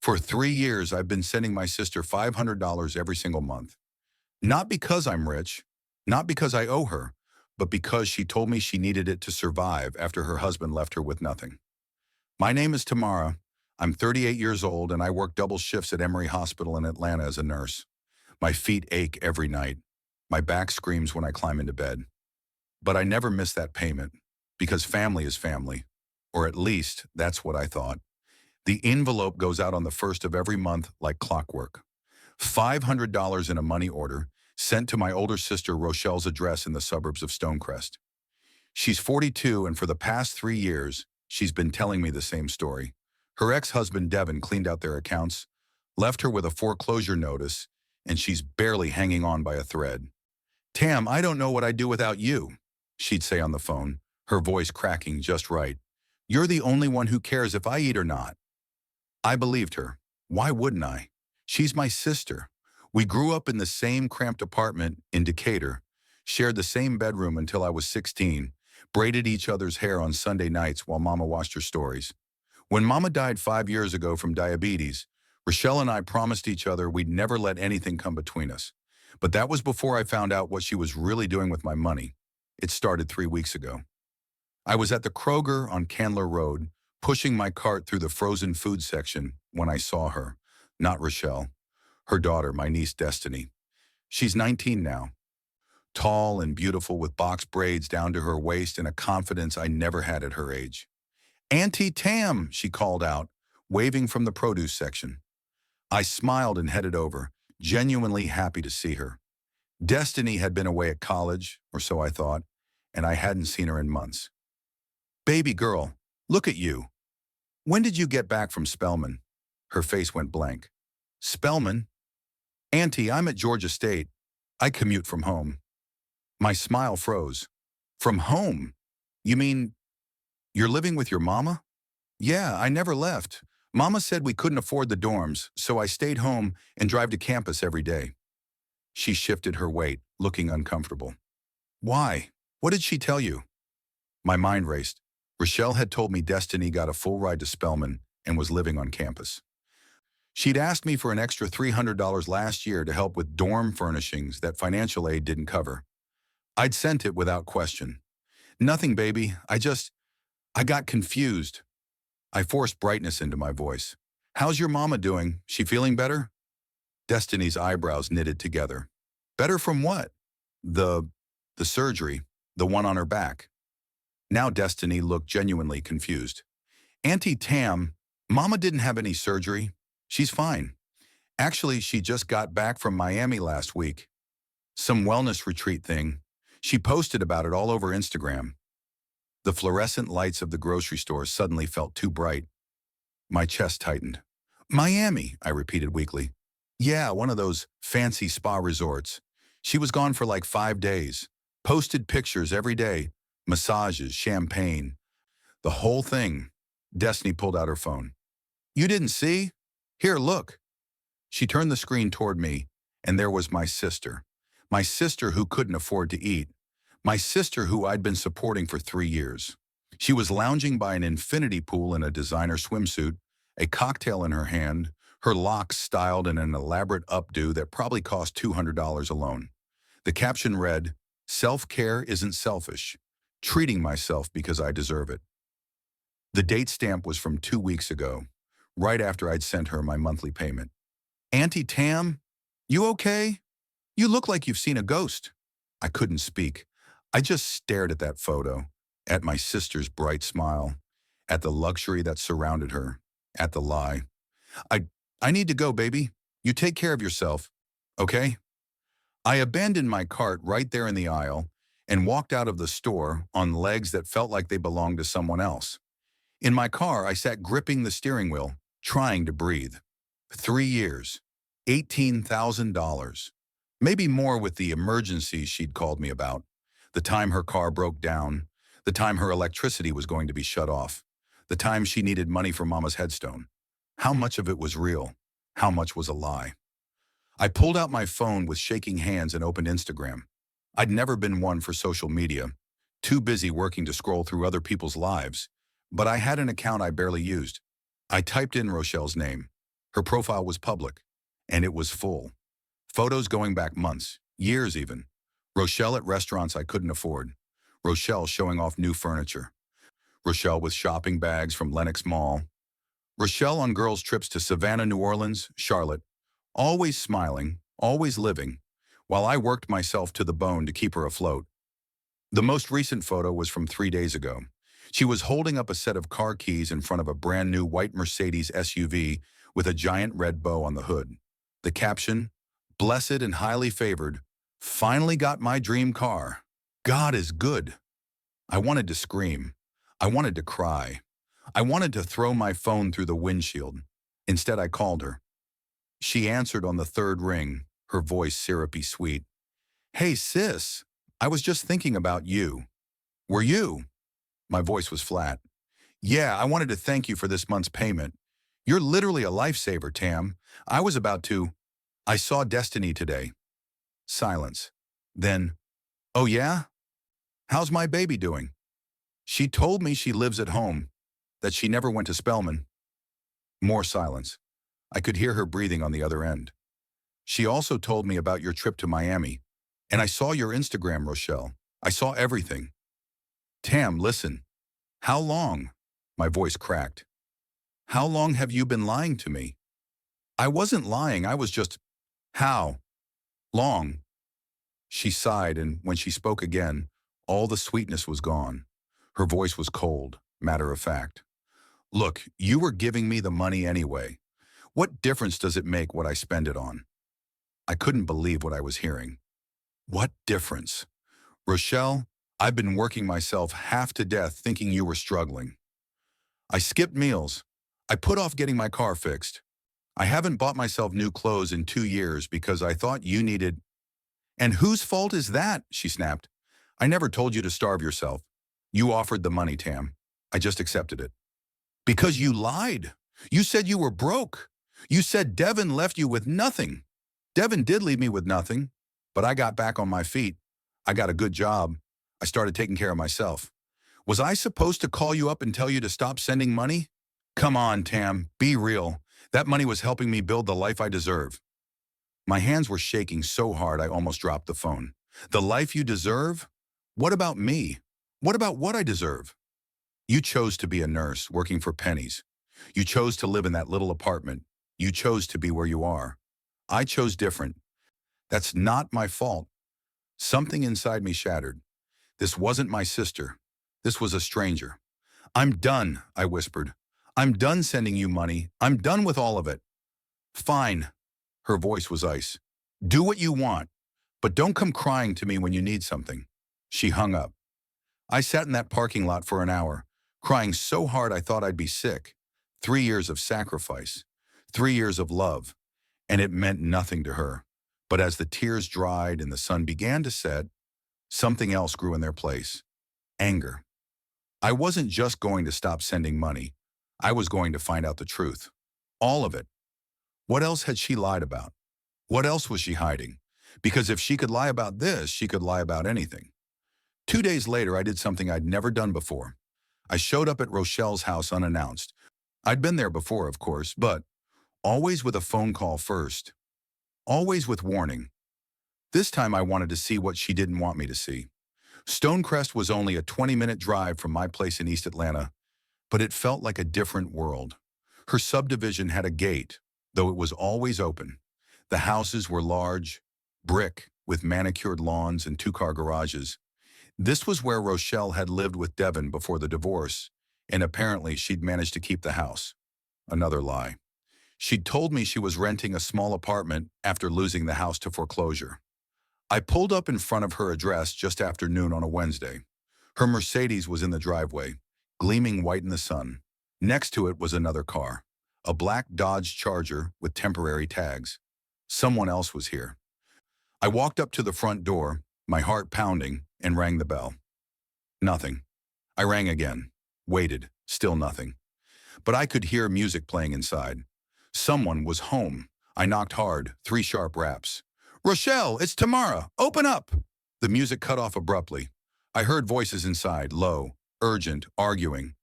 For 3 years, I've been sending my sister $500 every single month. Not because I'm rich, not because I owe her, but because she told me she needed it to survive after her husband left her with nothing. My name is Tamara. I'm 38 years old and I work double shifts at Emory Hospital in Atlanta as a nurse. My feet ache every night. My back screams when I climb into bed. But I never miss that payment because family is family, or at least that's what I thought. The envelope goes out on the first of every month like clockwork. $500 in a money order sent to my older sister Rochelle's address in the suburbs of Stonecrest. She's 42 and for the past 3 years, she's been telling me the same story. Her ex-husband Devin cleaned out their accounts, left her with a foreclosure notice, and she's barely hanging on by a thread. "Tam, I don't know what I'd do without you," she'd say on the phone, her voice cracking just right. "You're the only one who cares if I eat or not." I believed her. Why wouldn't I? She's my sister. We grew up in the same cramped apartment in Decatur, shared the same bedroom until I was 16, braided each other's hair on Sunday nights while Mama watched her stories. When Mama died 5 years ago from diabetes, Rochelle and I promised each other we'd never let anything come between us. But that was before I found out what she was really doing with my money. It started 3 weeks ago. I was at the Kroger on Candler Road, pushing my cart through the frozen food section when I saw her, not Rochelle, her daughter, my niece Destiny. She's 19 now, tall and beautiful with box braids down to her waist and a confidence I never had at her age. "Auntie Tam," she called out, waving from the produce section. I smiled and headed over, genuinely happy to see her. Destiny had been away at college, or so I thought, and I hadn't seen her in months. "Baby girl, look at you. When did you get back from Spelman?" Her face went blank. "Spelman? Auntie, I'm at Georgia State. I commute from home." My smile froze. "From home? You mean you're living with your mama?" "Yeah, I never left. Mama said we couldn't afford the dorms, so I stayed home and drive to campus every day." She shifted her weight, looking uncomfortable. "Why? What did she tell you?" My mind raced. Rochelle had told me Destiny got a full ride to Spelman and was living on campus. She'd asked me for an extra $300 last year to help with dorm furnishings that financial aid didn't cover. I'd sent it without question. "Nothing, baby. I got confused." I forced brightness into my voice. "How's your mama doing? She feeling better?" Destiny's eyebrows knitted together. "Better from what?" The surgery, the one on her back." Now Destiny looked genuinely confused. "Auntie Tam, Mama didn't have any surgery. She's fine. Actually, she just got back from Miami last week. Some wellness retreat thing. She posted about it all over Instagram." The fluorescent lights of the grocery store suddenly felt too bright. My chest tightened. "Miami," I repeated weakly. "Yeah, one of those fancy spa resorts. She was gone for like 5 days. Posted pictures every day. Massages, champagne. The whole thing." Destiny pulled out her phone. "You didn't see? Here, look." She turned the screen toward me, and there was my sister. My sister who couldn't afford to eat. My sister who I'd been supporting for 3 years. She was lounging by an infinity pool in a designer swimsuit, a cocktail in her hand, her locks styled in an elaborate updo that probably cost $200 alone. The caption read, "Self-care isn't selfish. Treating myself because I deserve it." The date stamp was from 2 weeks ago, right after I'd sent her my monthly payment. "Auntie Tam, you okay? You look like you've seen a ghost." I couldn't speak. I just stared at that photo, at my sister's bright smile, at the luxury that surrounded her, at the lie. I need to go, baby. You take care of yourself, okay?" I abandoned my cart right there in the aisle and walked out of the store on legs that felt like they belonged to someone else. In my car, I sat gripping the steering wheel, trying to breathe. 3 years, $18,000. Maybe more with the emergencies she'd called me about. The time her car broke down, the time her electricity was going to be shut off, the time she needed money for Mama's headstone. How much of it was real? How much was a lie? I pulled out my phone with shaking hands and opened Instagram. I'd never been one for social media, too busy working to scroll through other people's lives, but I had an account I barely used. I typed in Rochelle's name. Her profile was public, and it was full. Photos going back months, years even. Rochelle at restaurants I couldn't afford. Rochelle showing off new furniture. Rochelle with shopping bags from Lenox Mall. Rochelle on girls' trips to Savannah, New Orleans, Charlotte. Always smiling, always living, while I worked myself to the bone to keep her afloat. The most recent photo was from 3 days ago. She was holding up a set of car keys in front of a brand new white Mercedes SUV with a giant red bow on the hood. The caption, "Blessed and highly favored, finally got my dream car. God is good." I wanted to scream. I wanted to cry. I wanted to throw my phone through the windshield. Instead, I called her. She answered on the third ring, her voice syrupy sweet. "Hey, sis, I was just thinking about you." "Were you?" My voice was flat. "Yeah, I wanted to thank you for this month's payment. You're literally a lifesaver, Tam. I was about to. I saw Destiny today." Silence. Then, "Oh yeah? How's my baby doing?" "She told me she lives at home, that she never went to Spelman." More silence. I could hear her breathing on the other end. "She also told me about your trip to Miami. And I saw your Instagram, Rochelle. I saw everything." "Tam, listen. How long?" My voice cracked. "How long have you been lying to me?" "I wasn't lying, I was just—" "How long?" She sighed, and when she spoke again, all the sweetness was gone. Her voice was cold, matter of fact. "Look, you were giving me the money anyway. What difference does it make what I spend it on?" I couldn't believe what I was hearing. What difference? "Rochelle, I've been working myself half to death thinking you were struggling. I skipped meals. I put off getting my car fixed. I haven't bought myself new clothes in 2 years because I thought you needed—" "And whose fault is that?" she snapped. "I never told you to starve yourself. You offered the money, Tam. I just accepted it." "Because you lied. You said you were broke. You said Devin left you with nothing." "Devin did leave me with nothing, but I got back on my feet. I got a good job. I started taking care of myself. Was I supposed to call you up and tell you to stop sending money? Come on, Tam, be real. That money was helping me build the life I deserve." My hands were shaking so hard I almost dropped the phone. "The life you deserve? What about me? What about what I deserve? You chose to be a nurse working for pennies. You chose to live in that little apartment. You chose to be where you are. I chose different. That's not my fault." Something inside me shattered. This wasn't my sister. This was a stranger. "I'm done," I whispered. "I'm done sending you money. I'm done with all of it." "Fine." Her voice was ice. "Do what you want, but don't come crying to me when you need something." She hung up. I sat in that parking lot for an hour, crying so hard I thought I'd be sick. 3 years of sacrifice. 3 years of love. And it meant nothing to her. But as the tears dried and the sun began to set, something else grew in their place. Anger. I wasn't just going to stop sending money. I was going to find out the truth. All of it. What else had she lied about? What else was she hiding? Because if she could lie about this, she could lie about anything. 2 days later, I did something I'd never done before. I showed up at Rochelle's house unannounced. I'd been there before, of course, but always with a phone call first. Always with warning. This time I wanted to see what she didn't want me to see. Stonecrest was only a 20-minute drive from my place in East Atlanta, but it felt like a different world. Her subdivision had a gate, though it was always open. The houses were large, brick, with manicured lawns and two-car garages. This was where Rochelle had lived with Devin before the divorce, and apparently she'd managed to keep the house. Another lie. She'd told me she was renting a small apartment after losing the house to foreclosure. I pulled up in front of her address just after noon on a Wednesday. Her Mercedes was in the driveway, gleaming white in the sun. Next to it was another car, a black Dodge Charger with temporary tags. Someone else was here. I walked up to the front door, my heart pounding, and rang the bell. Nothing. I rang again, waited, still nothing. But I could hear music playing inside. Someone was home. I knocked hard, 3 sharp raps. "Rochelle, it's Tamara. Open up!" The music cut off abruptly. I heard voices inside, low, urgent, arguing.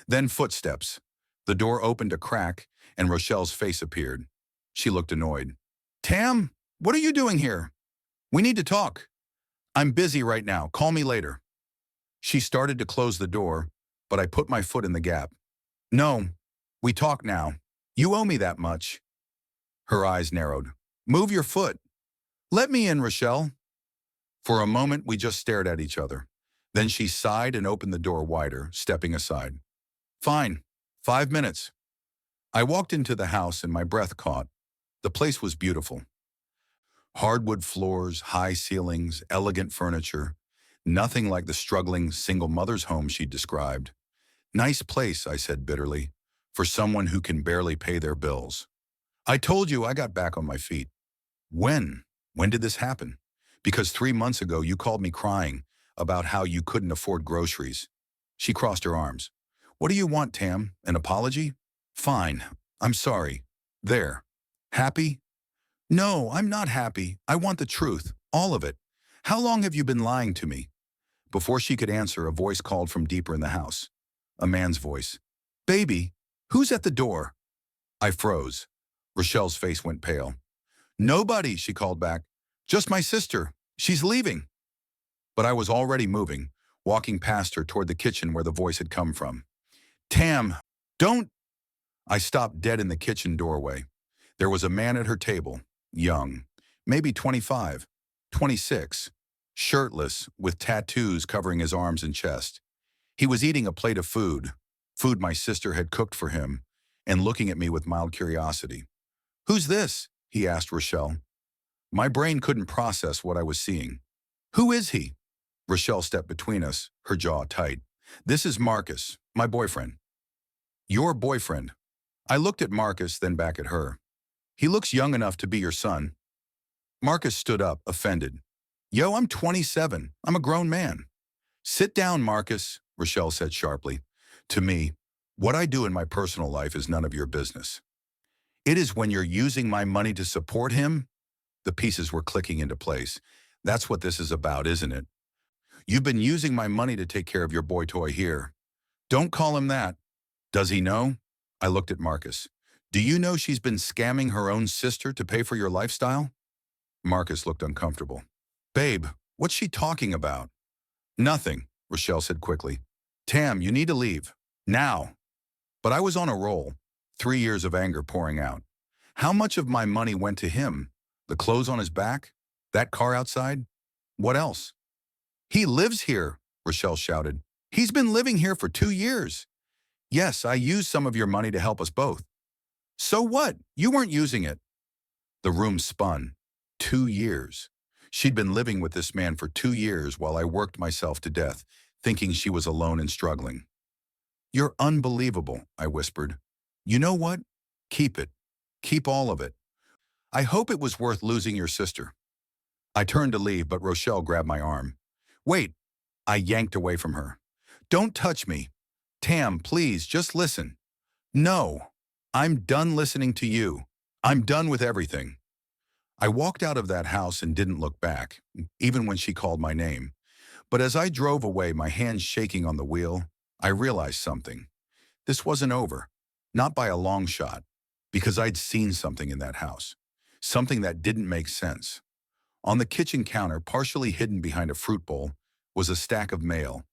Then footsteps. The door opened a crack, and Rochelle's face appeared. She looked annoyed. Tam, what are you doing here? We need to talk. I'm busy right now. Call me later. She started to close the door, but I put my foot in the gap. No, we talk now. You owe me that much. Her eyes narrowed. Move your foot. Let me in, Rochelle. For a moment, we just stared at each other. Then she sighed and opened the door wider, stepping aside. Fine. 5 minutes. I walked into the house and my breath caught. The place was beautiful. Hardwood floors, high ceilings, elegant furniture. Nothing like the struggling single mother's home she'd described. Nice place, I said bitterly, for someone who can barely pay their bills. I told you I got back on my feet. When? When did this happen? Because 3 months ago you called me crying about how you couldn't afford groceries. She crossed her arms. What do you want, Tam? An apology? Fine. I'm sorry. There. Happy? No, I'm not happy. I want the truth. All of it. How long have you been lying to me? Before she could answer, a voice called from deeper in the house. A man's voice. Baby, who's at the door? I froze. Rochelle's face went pale. Nobody, she called back. Just my sister. She's leaving. But I was already moving, walking past her toward the kitchen where the voice had come from. Tam, don't. I stopped dead in the kitchen doorway. There was a man at her table, young, maybe 25, 26, shirtless, with tattoos covering his arms and chest. He was eating a plate of food my sister had cooked for him, and looking at me with mild curiosity. Who's this? He asked Rochelle. My brain couldn't process what I was seeing. Who is he? Rochelle stepped between us, her jaw tight. This is Marcus, my boyfriend. Your boyfriend? I looked at Marcus, then back at her. He looks young enough to be your son. Marcus stood up, offended. Yo, I'm 27. I'm a grown man. Sit down, Marcus, Rochelle said sharply. To me, what I do in my personal life is none of your business. It is when you're using my money to support him. The pieces were clicking into place. That's what this is about, isn't it? You've been using my money to take care of your boy toy here. Don't call him that. Does he know? I looked at Marcus. Do you know she's been scamming her own sister to pay for your lifestyle? Marcus looked uncomfortable. Babe, what's she talking about? Nothing, Rochelle said quickly. Tam, you need to leave. Now. But I was on a roll, 3 years of anger pouring out. How much of my money went to him? The clothes on his back? That car outside? What else? He lives here, Rochelle shouted. He's been living here for 2 years. Yes, I used some of your money to help us both. So what? You weren't using it. The room spun. 2 years. She'd been living with this man for 2 years while I worked myself to death, thinking she was alone and struggling. You're unbelievable, I whispered. You know what? Keep it. Keep all of it. I hope it was worth losing your sister. I turned to leave, but Rochelle grabbed my arm. Wait, I yanked away from her. Don't touch me. Tam, please, just listen. No, I'm done listening to you. I'm done with everything. I walked out of that house and didn't look back, even when she called my name. But as I drove away, my hands shaking on the wheel, I realized something. This wasn't over, not by a long shot, because I'd seen something in that house, something that didn't make sense. On the kitchen counter, partially hidden behind a fruit bowl, was a stack of mail,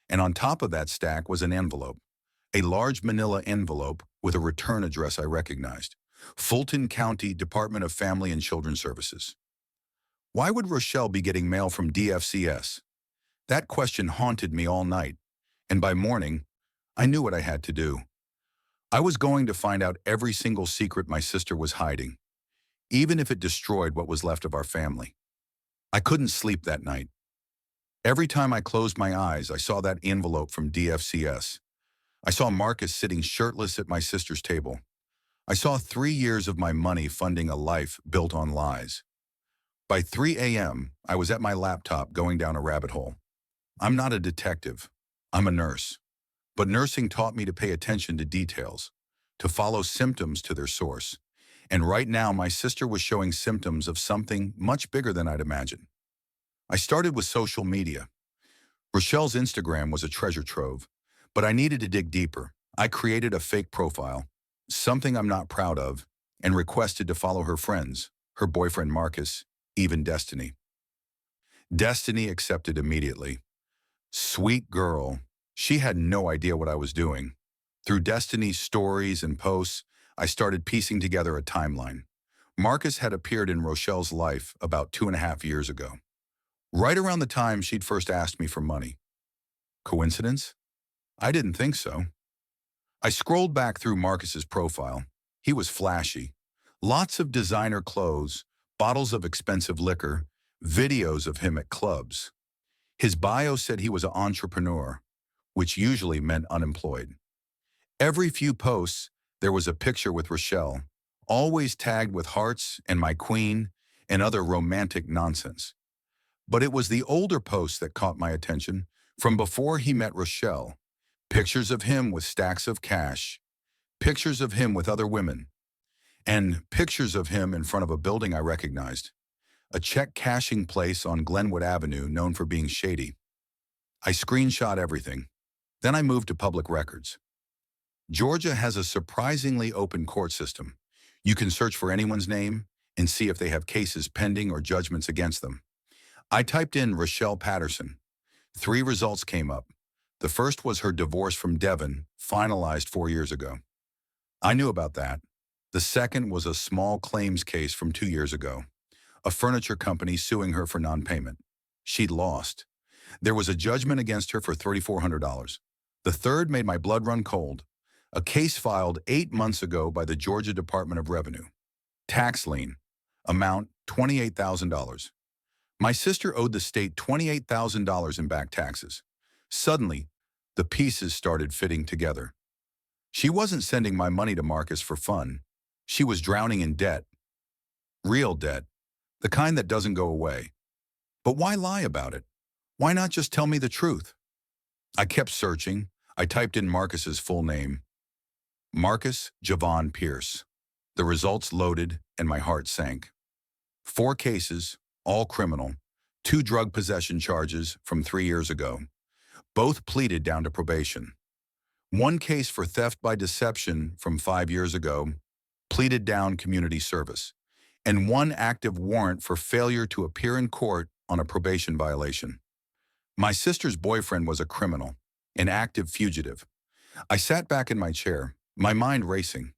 and on top of that stack was an envelope, a large manila envelope with a return address I recognized, Fulton County Department of Family and Children Services. Why would Rochelle be getting mail from DFCS? That question haunted me all night, and by morning, I knew what I had to do. I was going to find out every single secret my sister was hiding, even if it destroyed what was left of our family. I couldn't sleep that night. Every time I closed my eyes, I saw that envelope from DFCS. I saw Marcus sitting shirtless at my sister's table. I saw 3 years of my money funding a life built on lies. By 3 a.m., I was at my laptop going down a rabbit hole. I'm not a detective. I'm a nurse. But nursing taught me to pay attention to details, to follow symptoms to their source. And right now, my sister was showing symptoms of something much bigger than I'd imagined. I started with social media. Rochelle's Instagram was a treasure trove, but I needed to dig deeper, I created a fake profile, something I'm not proud of, and requested to follow her friends, her boyfriend Marcus, even Destiny. Destiny accepted immediately. Sweet girl. She had no idea what I was doing. Through Destiny's stories and posts, I started piecing together a timeline. Marcus had appeared in Rochelle's life about 2.5 years ago, right around the time she'd first asked me for money. Coincidence? I didn't think so. I scrolled back through Marcus's profile. He was flashy. Lots of designer clothes, bottles of expensive liquor, videos of him at clubs. His bio said he was an entrepreneur, which usually meant unemployed. Every few posts, there was a picture with Rochelle, always tagged with hearts and my queen and other romantic nonsense. But it was the older posts that caught my attention from before he met Rochelle. Pictures of him with stacks of cash, pictures of him with other women, and pictures of him in front of a building I recognized, a check cashing place on Glenwood Avenue known for being shady. I screenshot everything. Then I moved to public records. Georgia has a surprisingly open court system. You can search for anyone's name and see if they have cases pending or judgments against them. I typed in Rochelle Patterson. 3 results came up. The first was her divorce from Devin, finalized 4 years ago. I knew about that. The second was a small claims case from 2 years ago. A furniture company suing her for non-payment. She'd lost. There was a judgment against her for $3,400. The third made my blood run cold. A case filed 8 months ago by the Georgia Department of Revenue. Tax lien. Amount $28,000. My sister owed the state $28,000 in back taxes. Suddenly, the pieces started fitting together. She wasn't sending my money to Marcus for fun. She was drowning in debt. Real debt. The kind that doesn't go away. But why lie about it? Why not just tell me the truth? I kept searching. I typed in Marcus's full name. Marcus Javon Pierce. The results loaded and my heart sank. 4 cases, all criminal. 2 drug possession charges from 3 years ago. Both pleaded down to probation. 1 case for theft by deception from 5 years ago, pleaded down community service. And 1 active warrant for failure to appear in court on a probation violation. My sister's boyfriend was a criminal, an active fugitive. I sat back in my chair, my mind racing.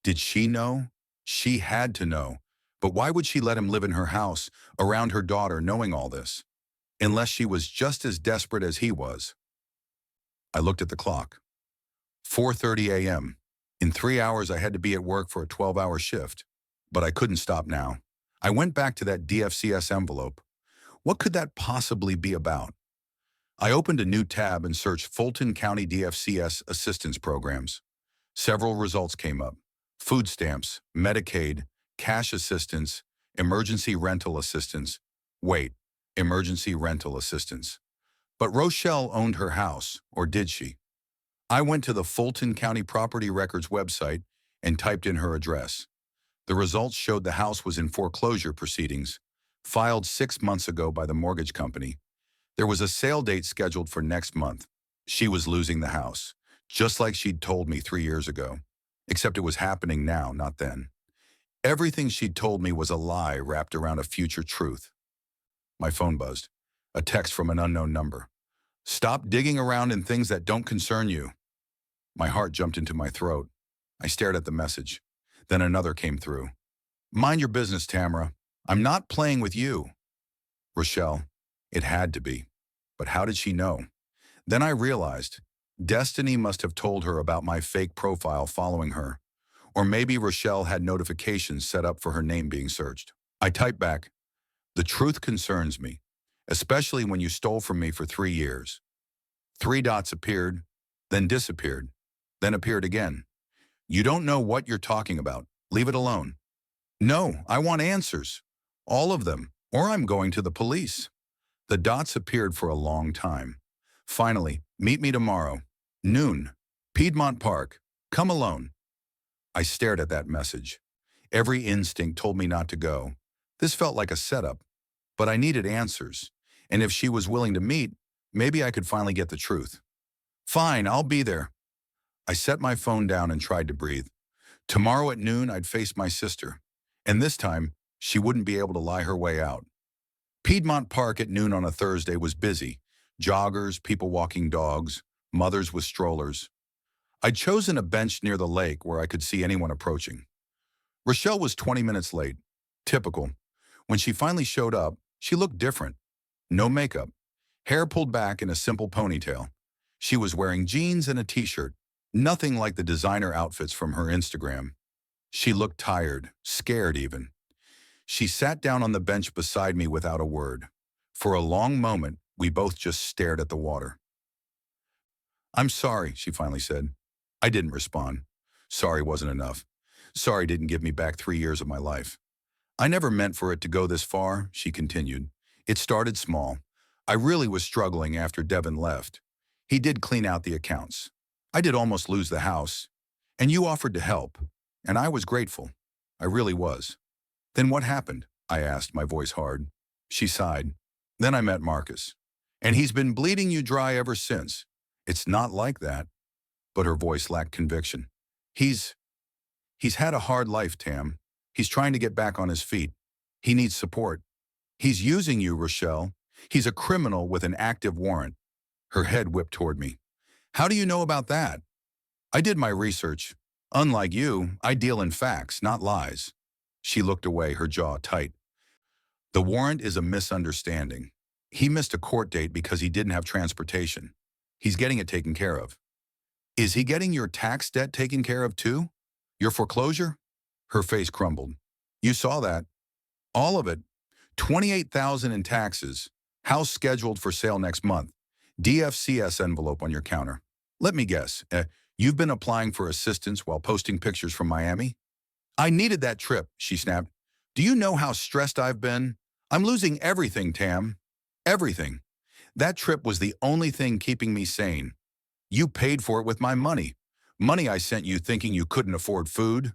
Did she know? She had to know. But why would she let him live in her house, around her daughter, knowing all this? Unless she was just as desperate as he was. I looked at the clock. 4:30 a.m. In 3 hours, I had to be at work for a 12-hour shift. But I couldn't stop now. I went back to that DFCS envelope. What could that possibly be about? I opened a new tab and searched Fulton County DFCS assistance programs. Several results came up. Food stamps, Medicaid, cash assistance, emergency rental assistance. Wait, emergency rental assistance. But Rochelle owned her house, or did she? I went to the Fulton County Property Records website and typed in her address. The results showed the house was in foreclosure proceedings, filed 6 months ago by the mortgage company. There was a sale date scheduled for next month. She was losing the house, just like she'd told me 3 years ago. Except it was happening now, not then. Everything she'd told me was a lie wrapped around a future truth. My phone buzzed. A text from an unknown number. Stop digging around in things that don't concern you. My heart jumped into my throat. I stared at the message. Then another came through. Mind your business, Tamara. I'm not playing with you. Rochelle. It had to be. But how did she know? Then I realized Destiny must have told her about my fake profile following her. Or maybe Rochelle had notifications set up for her name being searched. I typed back, the truth concerns me, especially when you stole from me for 3 years. 3 dots appeared, then disappeared, then appeared again. You don't know what you're talking about. Leave it alone. No, I want answers. All of them, or I'm going to the police. The dots appeared for a long time. Finally, meet me tomorrow. Noon. Piedmont Park. Come alone. I stared at that message. Every instinct told me not to go. This felt like a setup. But I needed answers. And if she was willing to meet, maybe I could finally get the truth. Fine, I'll be there. I set my phone down and tried to breathe. Tomorrow at noon, I'd face my sister. And this time, she wouldn't be able to lie her way out. Piedmont Park at noon on a Thursday was busy. Joggers, people walking dogs, mothers with strollers. I'd chosen a bench near the lake where I could see anyone approaching. Rochelle was 20 minutes late. Typical. When she finally showed up, she looked different. No makeup. Hair pulled back in a simple ponytail. She was wearing jeans and a t-shirt. Nothing like the designer outfits from her Instagram. She looked tired, scared even. She sat down on the bench beside me without a word. For a long moment, we both just stared at the water. "I'm sorry," she finally said. I didn't respond. Sorry wasn't enough. Sorry didn't give me back 3 years of my life. "I never meant for it to go this far," she continued. "It started small. I really was struggling after Devin left. He did clean out the accounts. I did almost lose the house. And you offered to help. And I was grateful. I really was." "Then what happened?" I asked, my voice hard. She sighed. "Then I met Marcus. And he's been bleeding you dry ever since." "It's not like that." But her voice lacked conviction. He's had a hard life, Tam. He's trying to get back on his feet. He needs support. He's using you, Rochelle. He's a criminal with an active warrant." Her head whipped toward me. "How do you know about that?" "I did my research. Unlike you, I deal in facts, not lies." She looked away, her jaw tight. "The warrant is a misunderstanding. He missed a court date because he didn't have transportation. He's getting it taken care of." "Is he getting your tax debt taken care of too? Your foreclosure?" Her face crumbled. "You saw that. All of it. 28,000 in taxes. House scheduled for sale next month. DFCS envelope on your counter. Let me guess. You've been applying for assistance while posting pictures from Miami?" "I needed that trip," she snapped. "Do you know how stressed I've been? I'm losing everything, Tam. Everything. That trip was the only thing keeping me sane. You paid for it with my money. Money I sent you thinking you couldn't afford food.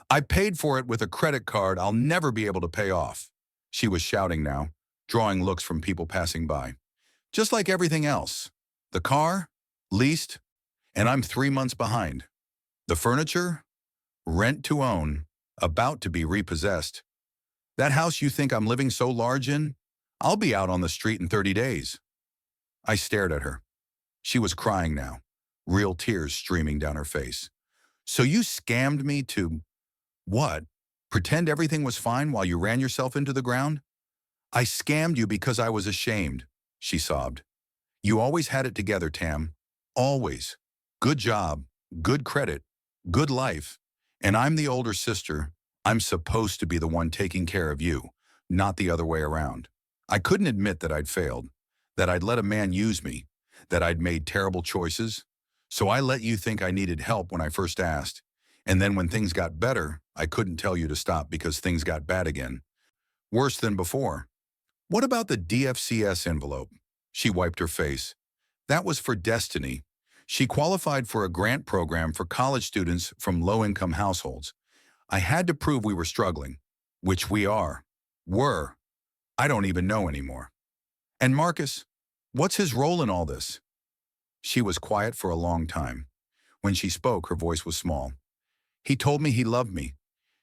I paid for it with a credit card I'll never be able to pay off." She was shouting now, drawing looks from people passing by. "Just like everything else. The car? Leased. And I'm 3 months behind. The furniture? Rent to own. About to be repossessed. That house you think I'm living so large in? I'll be out on the street in 30 days. I stared at her. She was crying now, real tears streaming down her face. "So you scammed me to what? Pretend everything was fine while you ran yourself into the ground?" "I scammed you because I was ashamed," she sobbed. "You always had it together, Tam. Always. Good job, good credit, good life. And I'm the older sister. I'm supposed to be the one taking care of you, not the other way around. I couldn't admit that I'd failed, that I'd let a man use me, that I'd made terrible choices. So I let you think I needed help when I first asked. And then when things got better, I couldn't tell you to stop because things got bad again. Worse than before. What about the DFCS envelope?" She wiped her face. "That was for Destiny. She qualified for a grant program for college students from low-income households. I had to prove we were struggling, which we are. Were. I don't even know anymore. And Marcus, what's his role in all this?" She was quiet for a long time. When she spoke, her voice was small. "He told me he loved me.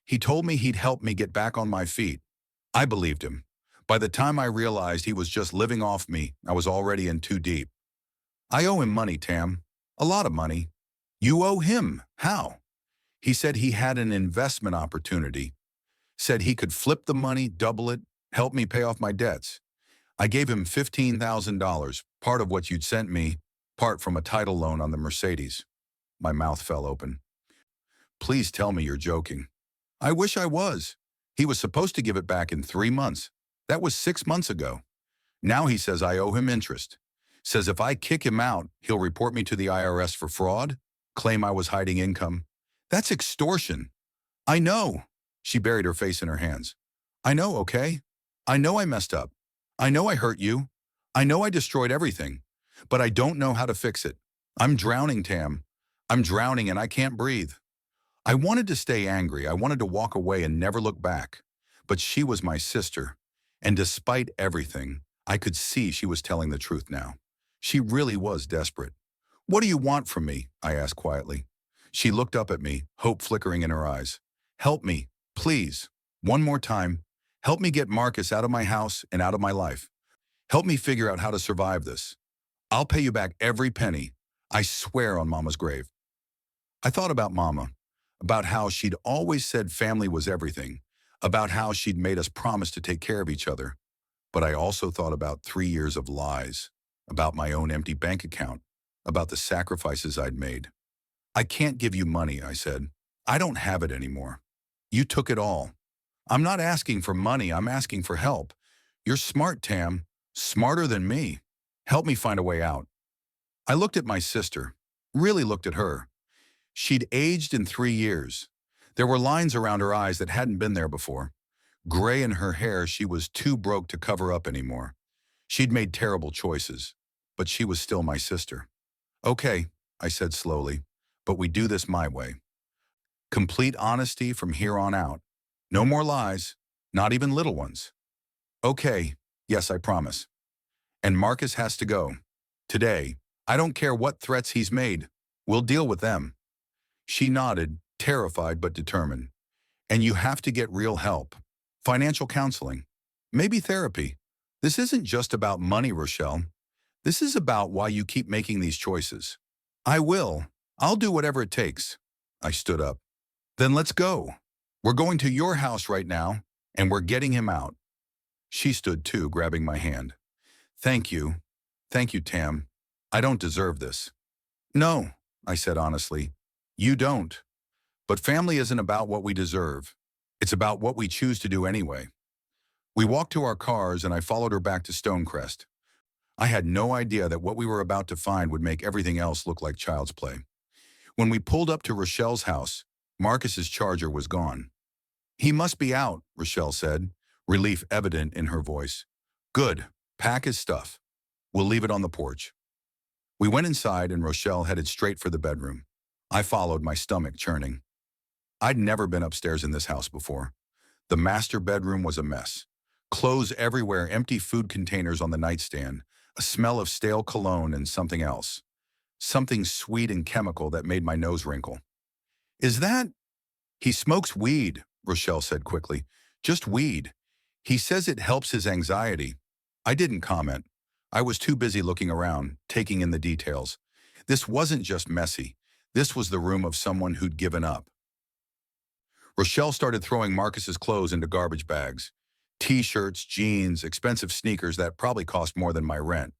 He told me he'd help me get back on my feet. I believed him. By the time I realized he was just living off me, I was already in too deep. I owe him money, Tam. A lot of money." "You owe him? How?" "He said he had an investment opportunity. Said he could flip the money, double it, help me pay off my debts. I gave him $15,000, part of what you'd sent me, part from a title loan on the Mercedes." My mouth fell open. "Please tell me you're joking." "I wish I was. He was supposed to give it back in 3 months. That was 6 months ago. Now he says I owe him interest. Says if I kick him out, he'll report me to the IRS for fraud, claim I was hiding income. That's extortion." "I know." She buried her face in her hands. "I know, okay? I know I messed up. I know I hurt you. I know I destroyed everything. But I don't know how to fix it. I'm drowning, Tam. I'm drowning and I can't breathe." I wanted to stay angry. I wanted to walk away and never look back. But she was my sister. And despite everything, I could see she was telling the truth now. She really was desperate. "What do you want from me?" I asked quietly. She looked up at me, hope flickering in her eyes. Help me, please. One more time. Help me get Marcus out of my house and out of my life. Help me figure out how to survive this. I'll pay you back every penny. I swear on Mama's grave. I thought about Mama, about how she'd always said family was everything, about how she'd made us promise to take care of each other. But I also thought about 3 years of lies, about my own empty bank account, about the sacrifices I'd made. I can't give you money, I said. I don't have it anymore. You took it all. I'm not asking for money, I'm asking for help. You're smart, Tam. Smarter than me. Help me find a way out. I looked at my sister, really looked at her. She'd aged in 3 years. There were lines around her eyes that hadn't been there before. Gray in her hair she was too broke to cover up anymore. She'd made terrible choices, but she was still my sister. Okay, I said slowly, but we do this my way. Complete honesty from here on out. No more lies, not even little ones. Okay, yes, I promise. And Marcus has to go. Today. I don't care what threats he's made. We'll deal with them. She nodded, terrified but determined. And you have to get real help. Financial counseling. Maybe therapy. This isn't just about money, Rochelle. This is about why you keep making these choices. I will. I'll do whatever it takes. I stood up. Then let's go. We're going to your house right now, and we're getting him out. She stood too, grabbing my hand. Thank you. Thank you, Tam. I don't deserve this. No, I said honestly. You don't. But family isn't about what we deserve. It's about what we choose to do anyway. We walked to our cars and I followed her back to Stonecrest. I had no idea that what we were about to find would make everything else look like child's play. When we pulled up to Rochelle's house, Marcus's Charger was gone. He must be out, Rochelle said, relief evident in her voice. Good. Pack his stuff. We'll leave it on the porch. We went inside and Rochelle headed straight for the bedroom. I followed, my stomach churning. I'd never been upstairs in this house before. The master bedroom was a mess. Clothes everywhere, empty food containers on the nightstand, a smell of stale cologne and something else. Something sweet and chemical that made my nose wrinkle. Is that? He smokes weed, Rochelle said quickly. Just weed. He says it helps his anxiety. I didn't comment. I was too busy looking around, taking in the details. This wasn't just messy. This was the room of someone who'd given up. Rochelle started throwing Marcus's clothes into garbage bags. T-shirts, jeans, expensive sneakers that probably cost more than my rent.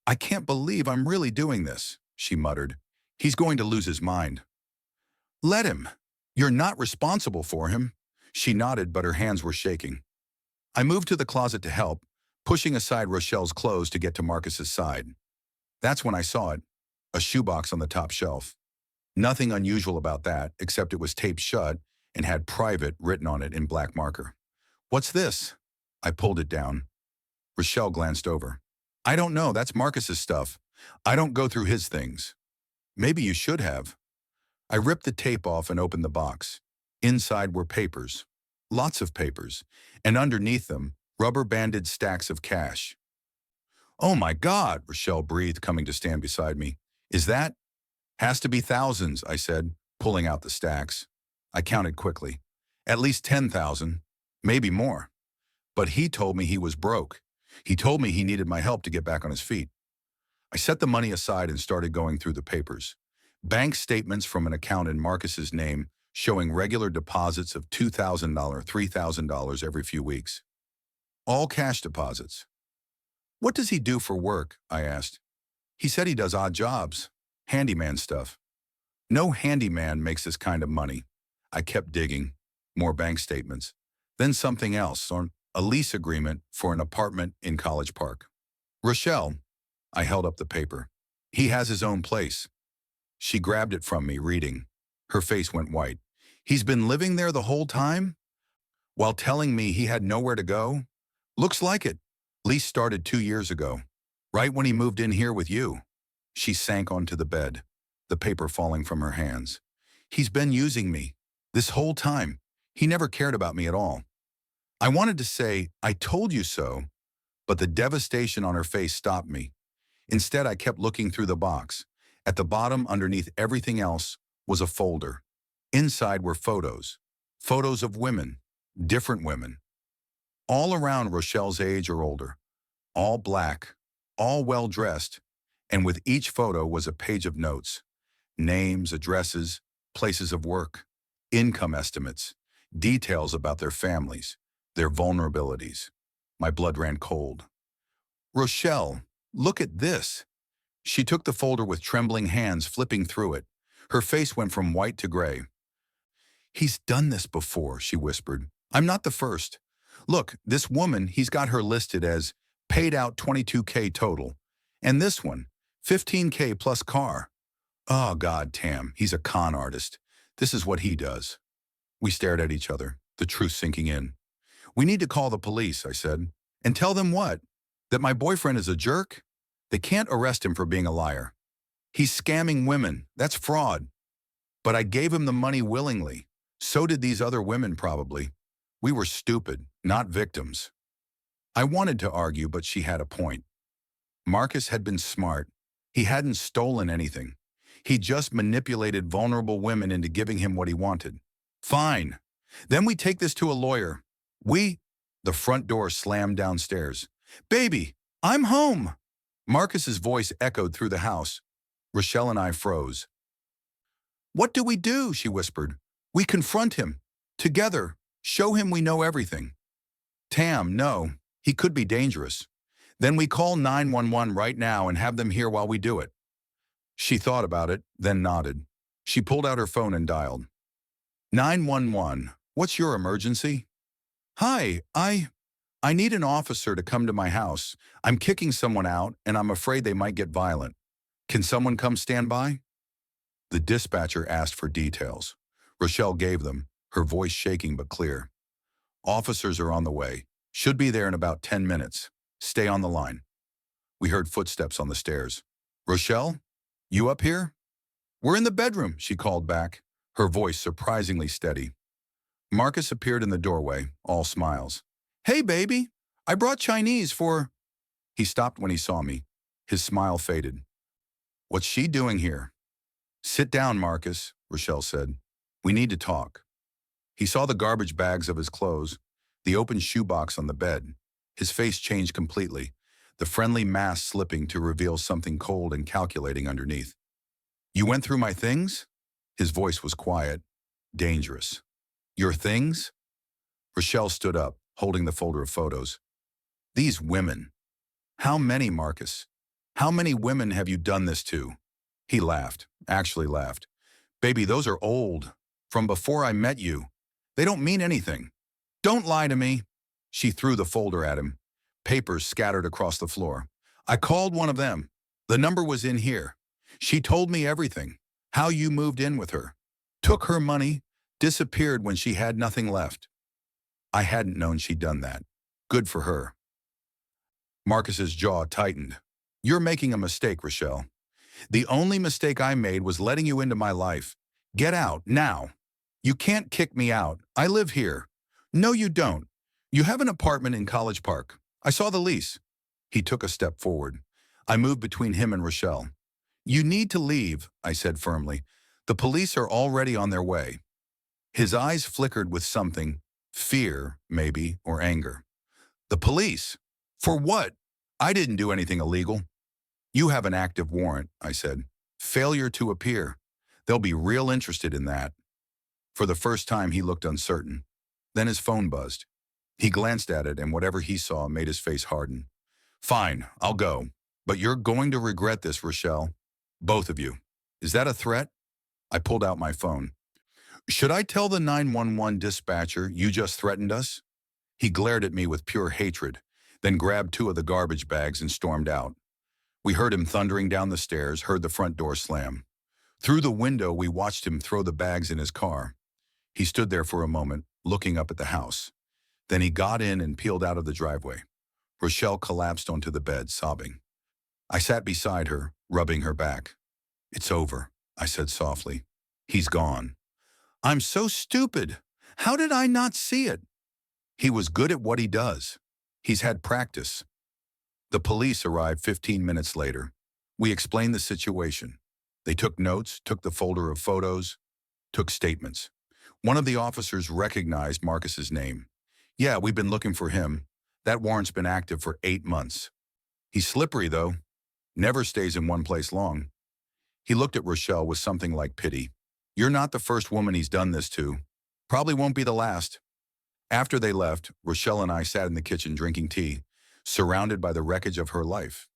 I can't believe I'm really doing this, she muttered. He's going to lose his mind. Let him. You're not responsible for him. She nodded, but her hands were shaking. I moved to the closet to help, pushing aside Rochelle's clothes to get to Marcus's side. That's when I saw it, a shoebox on the top shelf. Nothing unusual about that, except it was taped shut and had private written on it in black marker. What's this? I pulled it down. Rochelle glanced over. I don't know, that's Marcus's stuff. I don't go through his things. Maybe you should have. I ripped the tape off and opened the box. Inside were papers. Lots of papers. And underneath them, rubber-banded stacks of cash. Oh my God, Rochelle breathed, coming to stand beside me. Is that? Has to be thousands, I said, pulling out the stacks. I counted quickly. At least 10,000, maybe more. But he told me he was broke. He told me he needed my help to get back on his feet. I set the money aside and started going through the papers. Bank statements from an account in Marcus's name showing regular deposits of $2,000, $3,000 every few weeks. All cash deposits. What does he do for work? I asked. He said he does odd jobs, handyman stuff. No handyman makes this kind of money. I kept digging. More bank statements. Then something else, or a lease agreement for an apartment in College Park. Rochelle, I held up the paper. He has his own place. She grabbed it from me, reading. Her face went white. He's been living there the whole time? While telling me he had nowhere to go? Looks like it. Lease started 2 years ago, right when he moved in here with you. She sank onto the bed, the paper falling from her hands. He's been using me. This whole time. He never cared about me at all. I wanted to say, I told you so, but the devastation on her face stopped me. Instead, I kept looking through the box. At the bottom, underneath everything else, was a folder. Inside were photos. Photos of women, different women, all around Rochelle's age or older, all black, all well-dressed, and with each photo was a page of notes, names, addresses, places of work, income estimates, details about their families, their vulnerabilities. My blood ran cold. Rochelle, look at this. She took the folder with trembling hands, flipping through it. Her face went from white to gray. He's done this before, she whispered. I'm not the first. Look, this woman, he's got her listed as paid out 22K total. And this one, 15K plus car. Oh, God, Tam, he's a con artist. This is what he does. We stared at each other, the truth sinking in. We need to call the police, I said. And tell them what? That my boyfriend is a jerk? They can't arrest him for being a liar. He's scamming women. That's fraud. But I gave him the money willingly. So did these other women probably. We were stupid, not victims. I wanted to argue, but she had a point. Marcus had been smart. He hadn't stolen anything. He just manipulated vulnerable women into giving him what he wanted. Fine. Then we take this to a lawyer. The front door slammed downstairs. Baby, I'm home. Marcus's voice echoed through the house. Rochelle and I froze. What do we do? She whispered. We confront him. Together. Show him we know everything. Tam, no. He could be dangerous. Then we call 911 right now and have them here while we do it. She thought about it, then nodded. She pulled out her phone and dialed. 911, what's your emergency? Hi, I need an officer to come to my house. I'm kicking someone out and I'm afraid they might get violent. Can someone come stand by? The dispatcher asked for details. Rochelle gave them, her voice shaking but clear. Officers are on the way. Should be there in about 10 minutes. Stay on the line. We heard footsteps on the stairs. Rochelle, you up here? We're in the bedroom, she called back, her voice surprisingly steady. Marcus appeared in the doorway, all smiles. Hey, baby, I brought Chinese for... He stopped when he saw me. His smile faded. What's she doing here? Sit down, Marcus, Rochelle said. We need to talk. He saw the garbage bags of his clothes, the open shoebox on the bed. His face changed completely, the friendly mask slipping to reveal something cold and calculating underneath. You went through my things? His voice was quiet, dangerous. Your things? Rochelle stood up, holding the folder of photos. These women. How many, Marcus? How many women have you done this to? He laughed, actually laughed. Baby, those are old. From before I met you. They don't mean anything. Don't lie to me. She threw the folder at him. Papers scattered across the floor. I called one of them. The number was in here. She told me everything. How you moved in with her. Took her money. Disappeared when she had nothing left. I hadn't known she'd done that. Good for her. Marcus's jaw tightened. You're making a mistake, Rochelle. The only mistake I made was letting you into my life. Get out, now. You can't kick me out. I live here. No, you don't. You have an apartment in College Park. I saw the lease. He took a step forward. I moved between him and Rochelle. You need to leave, I said firmly. The police are already on their way. His eyes flickered with something, fear, maybe, or anger. The police? For what? I didn't do anything illegal. You have an active warrant, I said. Failure to appear. They'll be real interested in that. For the first time, he looked uncertain. Then his phone buzzed. He glanced at it, and whatever he saw made his face harden. Fine, I'll go. But you're going to regret this, Rochelle. Both of you. Is that a threat? I pulled out my phone. Should I tell the 911 dispatcher you just threatened us? He glared at me with pure hatred, then grabbed 2 of the garbage bags and stormed out. We heard him thundering down the stairs, heard the front door slam. Through the window, we watched him throw the bags in his car. He stood there for a moment, looking up at the house. Then he got in and peeled out of the driveway. Rochelle collapsed onto the bed, sobbing. I sat beside her, rubbing her back. It's over, I said softly. He's gone. I'm so stupid. How did I not see it? He was good at what he does. He's had practice. The police arrived 15 minutes later. We explained the situation. They took notes, took the folder of photos, took statements. One of the officers recognized Marcus's name. Yeah, we've been looking for him. That warrant's been active for 8 months. He's slippery, though. Never stays in one place long. He looked at Rochelle with something like pity. You're not the first woman he's done this to. Probably won't be the last. After they left, Rochelle and I sat in the kitchen drinking tea, surrounded by the wreckage of her life.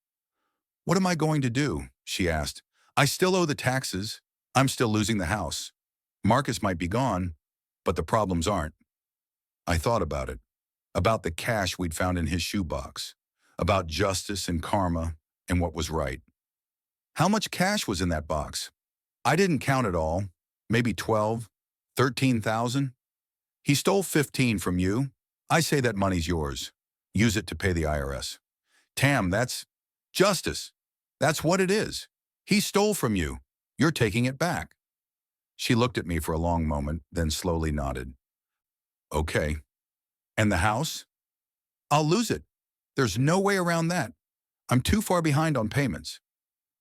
What am I going to do? She asked. I still owe the taxes. I'm still losing the house. Marcus might be gone, but the problems aren't. I thought about it, about the cash we'd found in his shoebox, about justice and karma and what was right. How much cash was in that box? I didn't count it all. Maybe 12, 13,000. He stole 15 from you. I say that money's yours. Use it to pay the IRS. Tam, that's justice. That's what it is. He stole from you. You're taking it back. She looked at me for a long moment, then slowly nodded. Okay. And the house? I'll lose it. There's no way around that. I'm too far behind on payments.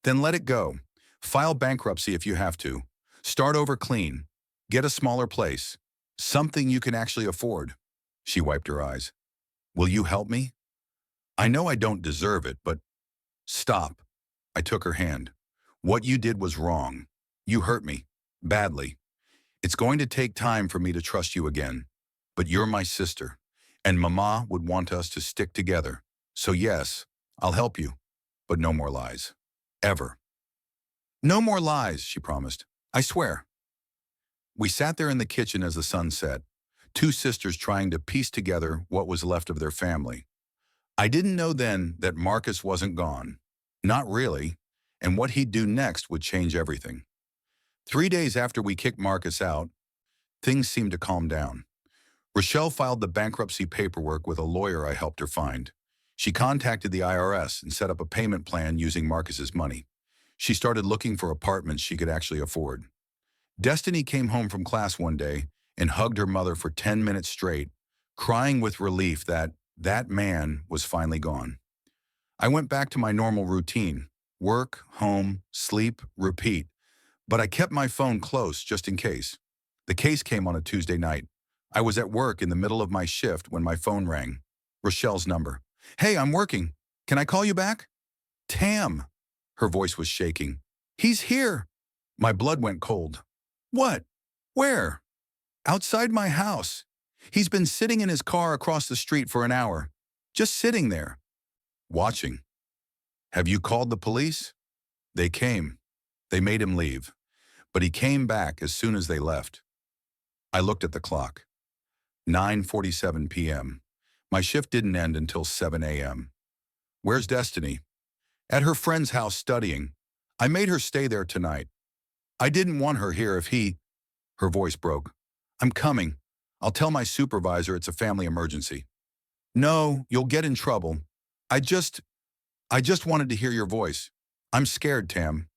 Then let it go. File bankruptcy if you have to. Start over clean. Get a smaller place. Something you can actually afford. She wiped her eyes. Will you help me? I know I don't deserve it, but stop. I took her hand. What you did was wrong. You hurt me. Badly. It's going to take time for me to trust you again. But you're my sister, and Mama would want us to stick together. So yes, I'll help you, but no more lies. Ever. No more lies, she promised. I swear. We sat there in the kitchen as the sun set, two sisters trying to piece together what was left of their family. I didn't know then that Marcus wasn't gone. Not really, and what he'd do next would change everything. 3 days after we kicked Marcus out, things seemed to calm down. Rochelle filed the bankruptcy paperwork with a lawyer I helped her find. She contacted the IRS and set up a payment plan using Marcus's money. She started looking for apartments she could actually afford. Destiny came home from class one day and hugged her mother for 10 minutes straight, crying with relief that that man was finally gone. I went back to my normal routine: work, home, sleep, repeat. But I kept my phone close just in case. The case came on a Tuesday night. I was at work in the middle of my shift when my phone rang. Rochelle's number. Hey, I'm working. Can I call you back? Tam. Her voice was shaking. He's here. My blood went cold. What? Where? Outside my house. He's been sitting in his car across the street for an hour. Just sitting there. Watching. Have you called the police? They came. They made him leave. But he came back as soon as they left. I looked at the clock. 9:47 p.m. My shift didn't end until 7 a.m. Where's Destiny? At her friend's house studying. I made her stay there tonight. I didn't want her here if he... Her voice broke. I'm coming. I'll tell my supervisor it's a family emergency. No, you'll get in trouble. I just wanted to hear your voice. I'm scared, Tam.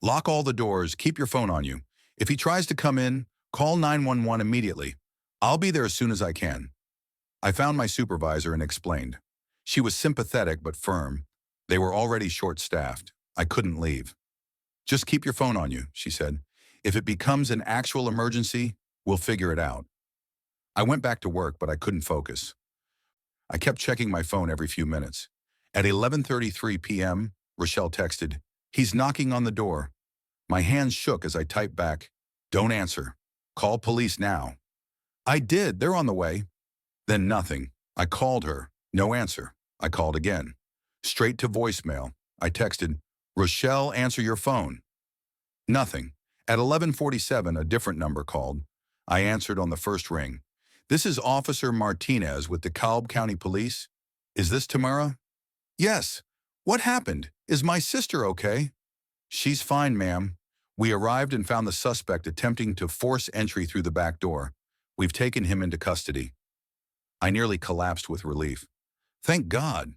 Lock all the doors, keep your phone on you. If he tries to come in, call 911 immediately. I'll be there as soon as I can. I found my supervisor and explained. She was sympathetic but firm. They were already short-staffed. I couldn't leave. Just keep your phone on you, she said. If it becomes an actual emergency, we'll figure it out. I went back to work, but I couldn't focus. I kept checking my phone every few minutes. At 11:33 p.m., Rochelle texted, "He's knocking on the door." My hands shook as I typed back, "Don't answer. Call police now." I did. They're on the way. Then nothing. I called her. No answer. I called again. Straight to voicemail. I texted, "Rochelle, answer your phone." Nothing. At 11:47, a different number called. I answered on the first ring. "This is Officer Martinez with the DeKalb County Police. Is this Tamara?" "Yes. What happened? Is my sister okay?" "She's fine, ma'am. We arrived and found the suspect attempting to force entry through the back door. We've taken him into custody." I nearly collapsed with relief. Thank God.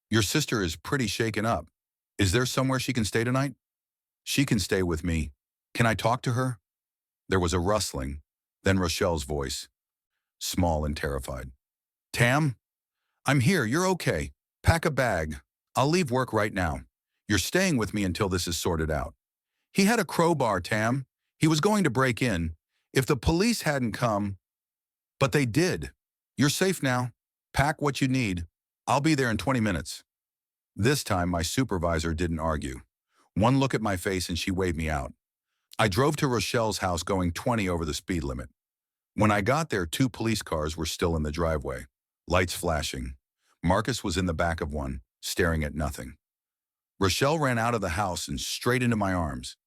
Your sister is pretty shaken up. Is there somewhere she can stay tonight? She can stay with me. Can I talk to her? There was a rustling, then Rochelle's voice, small and terrified. "Tam? I'm here. You're okay. Pack a bag. I'll leave work right now. You're staying with me until this is sorted out. He had a crowbar, Tam. He was going to break in. If the police hadn't come, but they did. You're safe now. Pack what you need. I'll be there in 20 minutes. This time, my supervisor didn't argue. One look at my face and she waved me out. I drove to Rochelle's house going 20 over the speed limit. When I got there, 2 police cars were still in the driveway, lights flashing. Marcus was in the back of one, staring at nothing. Rochelle ran out of the house and straight into my arms.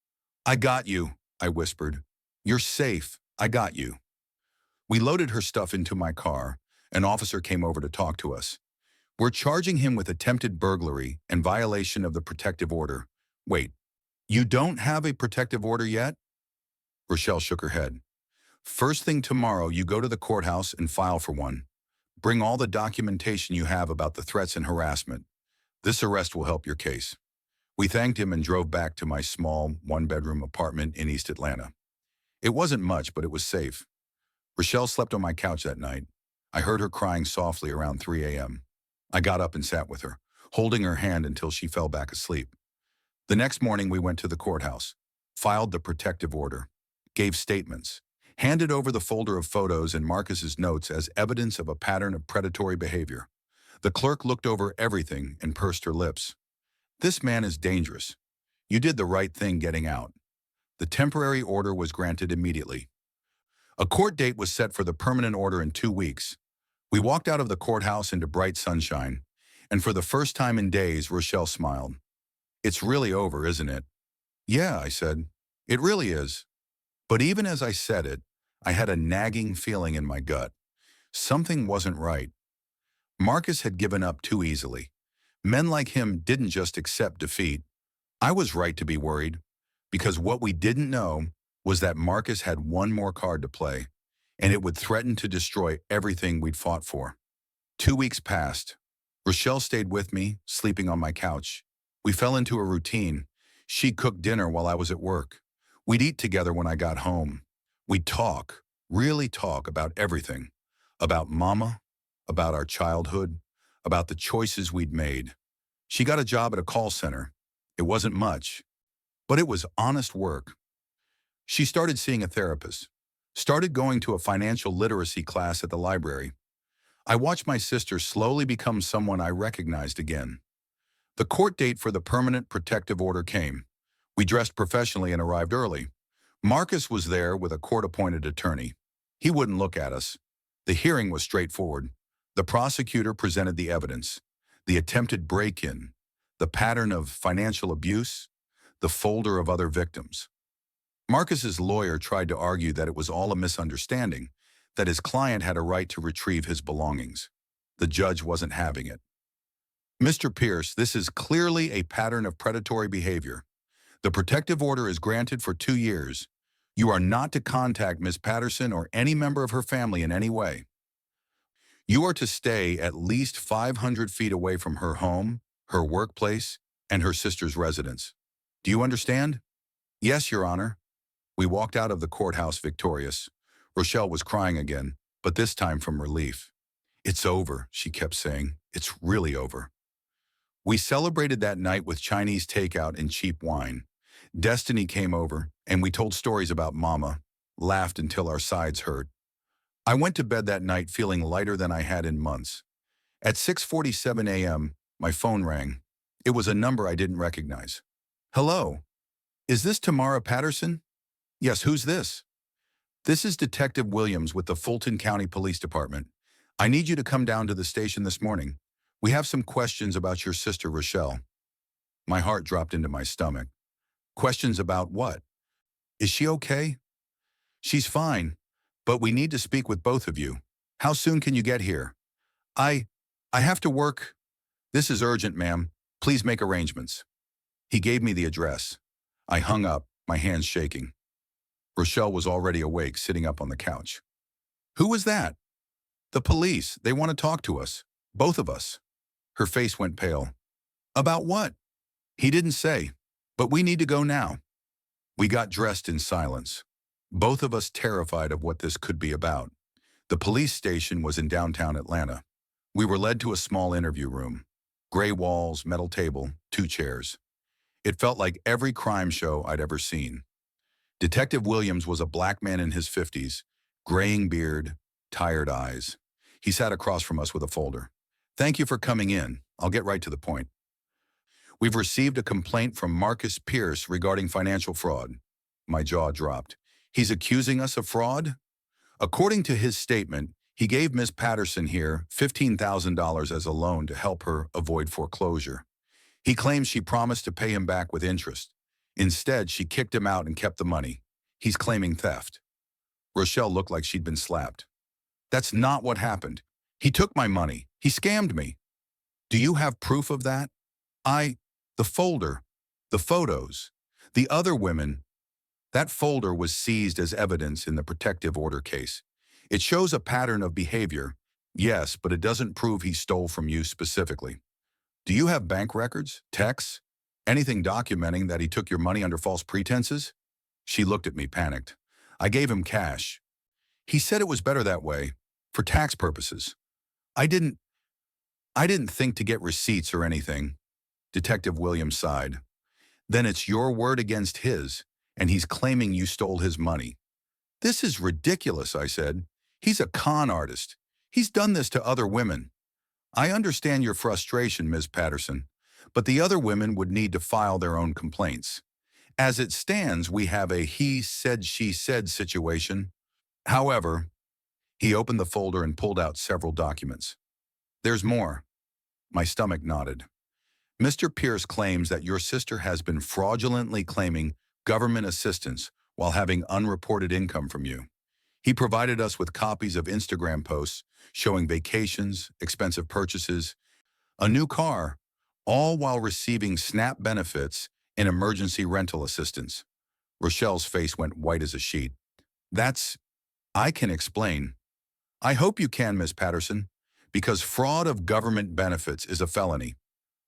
I got you, I whispered. You're safe. I got you. We loaded her stuff into my car. An officer came over to talk to us. We're charging him with attempted burglary and violation of the protective order. Wait, you don't have a protective order yet? Rochelle shook her head. First thing tomorrow, you go to the courthouse and file for one. Bring all the documentation you have about the threats and harassment. This arrest will help your case. We thanked him and drove back to my small, 1-bedroom apartment in East Atlanta. It wasn't much, but it was safe. Rochelle slept on my couch that night. I heard her crying softly around 3 a.m. I got up and sat with her, holding her hand until she fell back asleep. The next morning, we went to the courthouse, filed the protective order, gave statements, handed over the folder of photos and Marcus's notes as evidence of a pattern of predatory behavior. The clerk looked over everything and pursed her lips. This man is dangerous. You did the right thing getting out. The temporary order was granted immediately. A court date was set for the permanent order in 2 weeks. We walked out of the courthouse into bright sunshine, and for the first time in days, Rochelle smiled. It's really over, isn't it? Yeah, I said. It really is. But even as I said it, I had a nagging feeling in my gut. Something wasn't right. Marcus had given up too easily. Men like him didn't just accept defeat. I was right to be worried, because what we didn't know was that Marcus had one more card to play, and it would threaten to destroy everything we'd fought for. 2 weeks passed. Rochelle stayed with me, sleeping on my couch. We fell into a routine. She'd cook dinner while I was at work. We'd eat together when I got home. We'd talk, really talk about everything. About Mama, about our childhood, about the choices we'd made. She got a job at a call center. It wasn't much, but it was honest work. She started seeing a therapist, started going to a financial literacy class at the library. I watched my sister slowly become someone I recognized again. The court date for the permanent protective order came. We dressed professionally and arrived early. Marcus was there with a court-appointed attorney. He wouldn't look at us. The hearing was straightforward. The prosecutor presented the evidence, the attempted break-in, the pattern of financial abuse, the folder of other victims. Marcus's lawyer tried to argue that it was all a misunderstanding, that his client had a right to retrieve his belongings. The judge wasn't having it. Mr. Pierce, this is clearly a pattern of predatory behavior. The protective order is granted for 2 years. You are not to contact Ms. Patterson or any member of her family in any way. You are to stay at least 500 feet away from her home, her workplace, and her sister's residence. Do you understand? Yes, Your Honor. We walked out of the courthouse victorious. Rochelle was crying again, but this time from relief. It's over, she kept saying. It's really over. We celebrated that night with Chinese takeout and cheap wine. Destiny came over, and we told stories about Mama, laughed until our sides hurt. I went to bed that night feeling lighter than I had in months. At 6:47 a.m., my phone rang. It was a number I didn't recognize. Hello? Is this Tamara Patterson? Yes, who's this? This is Detective Williams with the Fulton County Police Department. I need you to come down to the station this morning. We have some questions about your sister, Rochelle. My heart dropped into my stomach. Questions about what? Is she okay? She's fine, but we need to speak with both of you. How soon can you get here? I have to work. This is urgent, ma'am. Please make arrangements. He gave me the address. I hung up, my hands shaking. Rochelle was already awake, sitting up on the couch. Who was that? The police. They want to talk to us. Both of us. Her face went pale. About what? He didn't say, but we need to go now. We got dressed in silence, both of us terrified of what this could be about. The police station was in downtown Atlanta. We were led to a small interview room. Gray walls, metal table, 2 chairs. It felt like every crime show I'd ever seen. Detective Williams was a black man in his 50s, graying beard, tired eyes. He sat across from us with a folder. "Thank you for coming in. I'll get right to the point. We've received a complaint from Marcus Pierce regarding financial fraud." My jaw dropped. "He's accusing us of fraud?" According to his statement, he gave Ms. Patterson here $15,000 as a loan to help her avoid foreclosure. He claims she promised to pay him back with interest. Instead, she kicked him out and kept the money. He's claiming theft. Rochelle looked like she'd been slapped. "That's not what happened. He took my money. He scammed me." "Do you have proof of that?" The folder, the photos, the other women. That folder was seized as evidence in the protective order case. It shows a pattern of behavior, yes, but it doesn't prove he stole from you specifically. "Do you have bank records, texts, anything documenting that he took your money under false pretenses?" She looked at me, panicked. "I gave him cash. He said it was better that way, for tax purposes. I didn't think to get receipts or anything." Detective Williams sighed. "Then it's your word against his, and he's claiming you stole his money." "This is ridiculous," I said. "He's a con artist. He's done this to other women." "I understand your frustration, Ms. Patterson, but the other women would need to file their own complaints. As it stands, we have a he said, she said situation. However," he opened the folder and pulled out several documents. "There's more." My stomach nodded. "Mr. Pierce claims that your sister has been fraudulently claiming government assistance while having unreported income from you. He provided us with copies of Instagram posts showing vacations, expensive purchases, a new car, all while receiving SNAP benefits and emergency rental assistance." Rochelle's face went white as a sheet. I can explain." "I hope you can, Ms. Patterson, because fraud of government benefits is a felony."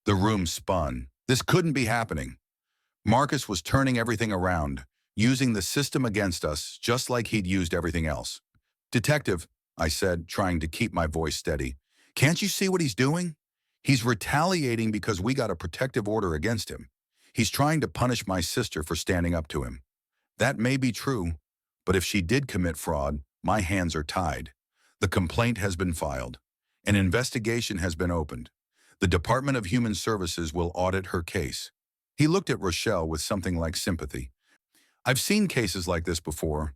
The room spun. This couldn't be happening. Marcus was turning everything around, using the system against us, just like he'd used everything else. "Detective," I said, trying to keep my voice steady, "can't you see what he's doing? He's retaliating because we got a protective order against him. He's trying to punish my sister for standing up to him. That may be true, but if she did commit fraud, my hands are tied. The complaint has been filed. An investigation has been opened. The Department of Human Services will audit her case." He looked at Rochelle with something like sympathy. "I've seen cases like this before.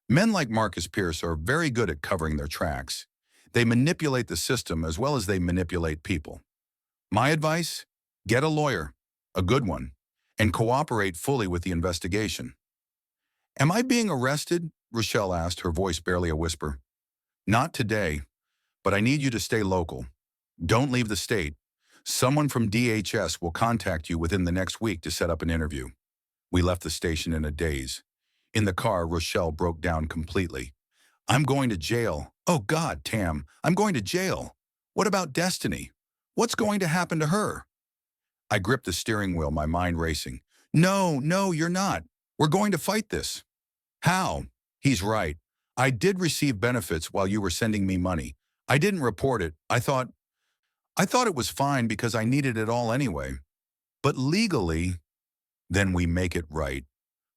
Men like Marcus Pierce are very good at covering their tracks. They manipulate the system as well as they manipulate people. My advice? Get a lawyer, a good one, and cooperate fully with the investigation." "Am I being arrested?" Rochelle asked, her voice barely a whisper. "Not today, but I need you to stay local. Don't leave the state. Someone from DHS will contact you within the next week to set up an interview." We left the station in a daze. In the car, Rochelle broke down completely. "I'm going to jail. Oh God, Tam, I'm going to jail. What about Destiny? What's going to happen to her?" I gripped the steering wheel, my mind racing. No, you're not. We're going to fight this." "How?" "He's right. I did receive benefits while you were sending me money. I didn't report it. I thought it was fine because I needed it all anyway. But legally, then we make it right.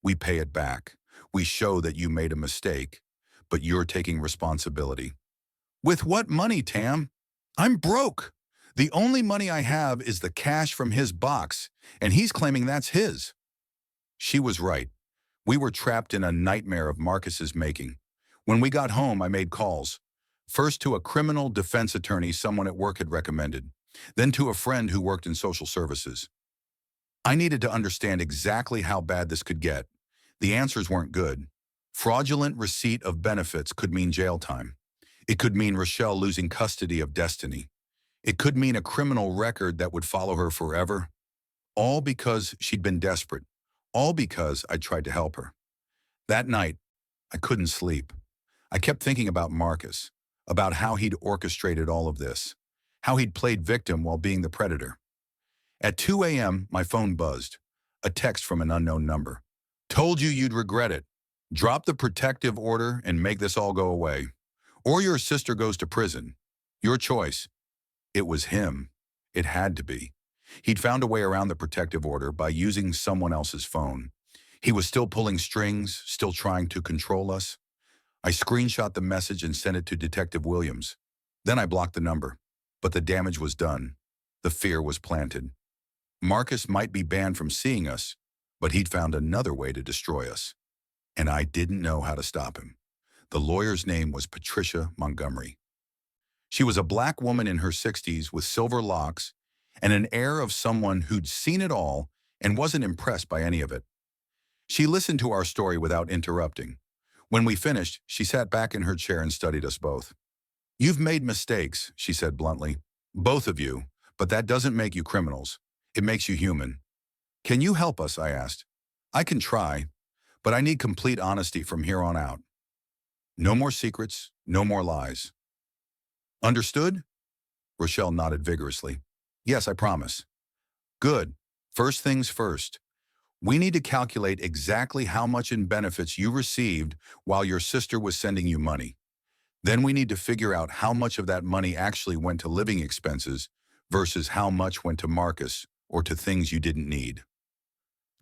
We pay it back. We show that you made a mistake, but you're taking responsibility." "With what money, Tam? I'm broke. The only money I have is the cash from his box, and he's claiming that's his." She was right. We were trapped in a nightmare of Marcus's making. When we got home, I made calls. First to a criminal defense attorney someone at work had recommended, then to a friend who worked in social services. I needed to understand exactly how bad this could get. The answers weren't good. Fraudulent receipt of benefits could mean jail time. It could mean Rochelle losing custody of Destiny. It could mean a criminal record that would follow her forever. All because she'd been desperate. All because I tried to help her. That night, I couldn't sleep. I kept thinking about Marcus, about how he'd orchestrated all of this, how he'd played victim while being the predator. At 2 a.m., my phone buzzed. A text from an unknown number. "Told you you'd regret it. Drop the protective order and make this all go away. Or your sister goes to prison. Your choice." It was him. It had to be. He'd found a way around the protective order by using someone else's phone. He was still pulling strings, still trying to control us. I screenshot the message and sent it to Detective Williams. Then I blocked the number. But the damage was done. The fear was planted. Marcus might be banned from seeing us, but he'd found another way to destroy us. And I didn't know how to stop him. The lawyer's name was Patricia Montgomery. She was a black woman in her 60s with silver locks and an air of someone who'd seen it all and wasn't impressed by any of it. She listened to our story without interrupting. When we finished, she sat back in her chair and studied us both. "You've made mistakes," she said bluntly. "Both of you, but that doesn't make you criminals. It makes you human." "Can you help us?" I asked. "I can try, but I need complete honesty from here on out. No more secrets, no more lies." "Understood?" Rochelle nodded vigorously. "Yes, I promise." "Good. First things first. We need to calculate exactly how much in benefits you received while your sister was sending you money. Then we need to figure out how much of that money actually went to living expenses versus how much went to Marcus or to things you didn't need."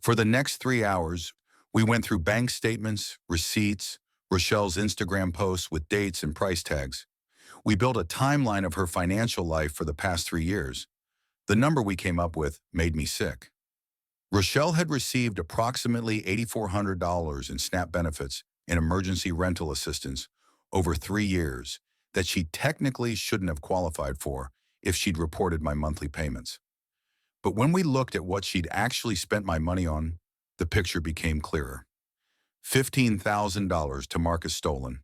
For the next 3 hours, we went through bank statements, receipts, Rochelle's Instagram posts with dates and price tags. We built a timeline of her financial life for the past 3 years. The number we came up with made me sick. Rochelle had received approximately $8,400 in SNAP benefits and emergency rental assistance over 3 years that she technically shouldn't have qualified for if she'd reported my monthly payments. But when we looked at what she'd actually spent my money on, the picture became clearer. $15,000 to Marcus stolen,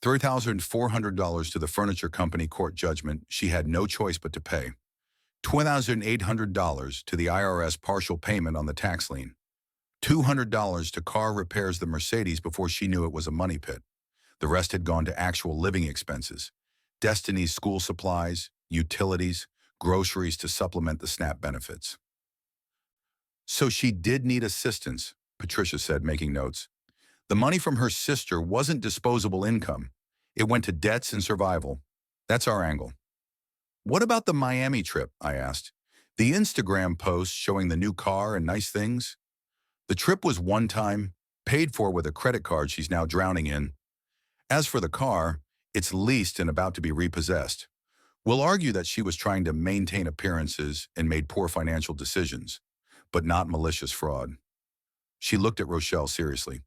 $3,400 to the furniture company court judgment she had no choice but to pay, $2,800 to the IRS partial payment on the tax lien, $200 to car repairs the Mercedes before she knew it was a money pit. The rest had gone to actual living expenses, Destiny's school supplies, utilities, groceries to supplement the SNAP benefits. "So she did need assistance," Patricia said, making notes. "The money from her sister wasn't disposable income. It went to debts and survival. That's our angle." "What about the Miami trip?" I asked. "The Instagram posts showing the new car and nice things?" "The trip was one time, paid for with a credit card she's now drowning in. As for the car, it's leased and about to be repossessed. We'll argue that she was trying to maintain appearances and made poor financial decisions, but not malicious fraud." She looked at Rochelle seriously.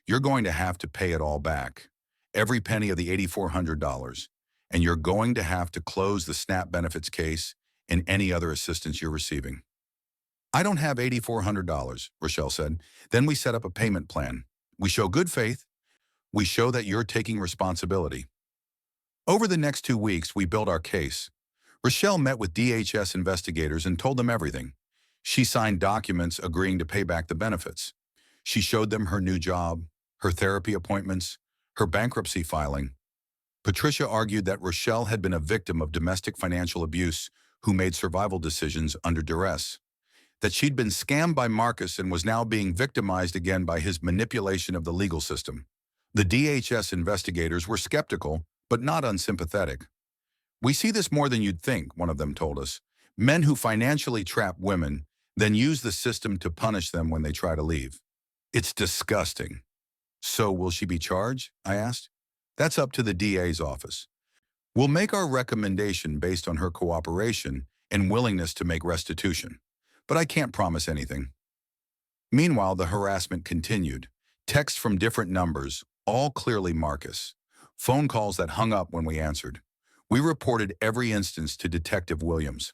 "You're going to have to pay it all back, every penny of the $8,400, and you're going to have to close the SNAP benefits case and any other assistance you're receiving." "I don't have $8,400, Rochelle said. "Then we set up a payment plan. We show good faith. We show that you're taking responsibility." Over the next 2 weeks, we built our case. Rochelle met with DHS investigators and told them everything. She signed documents agreeing to pay back the benefits. She showed them her new job, her therapy appointments, her bankruptcy filing. Patricia argued that Rochelle had been a victim of domestic financial abuse who made survival decisions under duress, that she'd been scammed by Marcus and was now being victimized again by his manipulation of the legal system. The DHS investigators were skeptical, but not unsympathetic. "We see this more than you'd think," one of them told us. "Men who financially trap women, then use the system to punish them when they try to leave. It's disgusting." "So will she be charged?" I asked. "That's up to the DA's office. We'll make our recommendation based on her cooperation and willingness to make restitution, but I can't promise anything." Meanwhile, the harassment continued. Texts from different numbers, all clearly Marcus. Phone calls that hung up when we answered. We reported every instance to Detective Williams.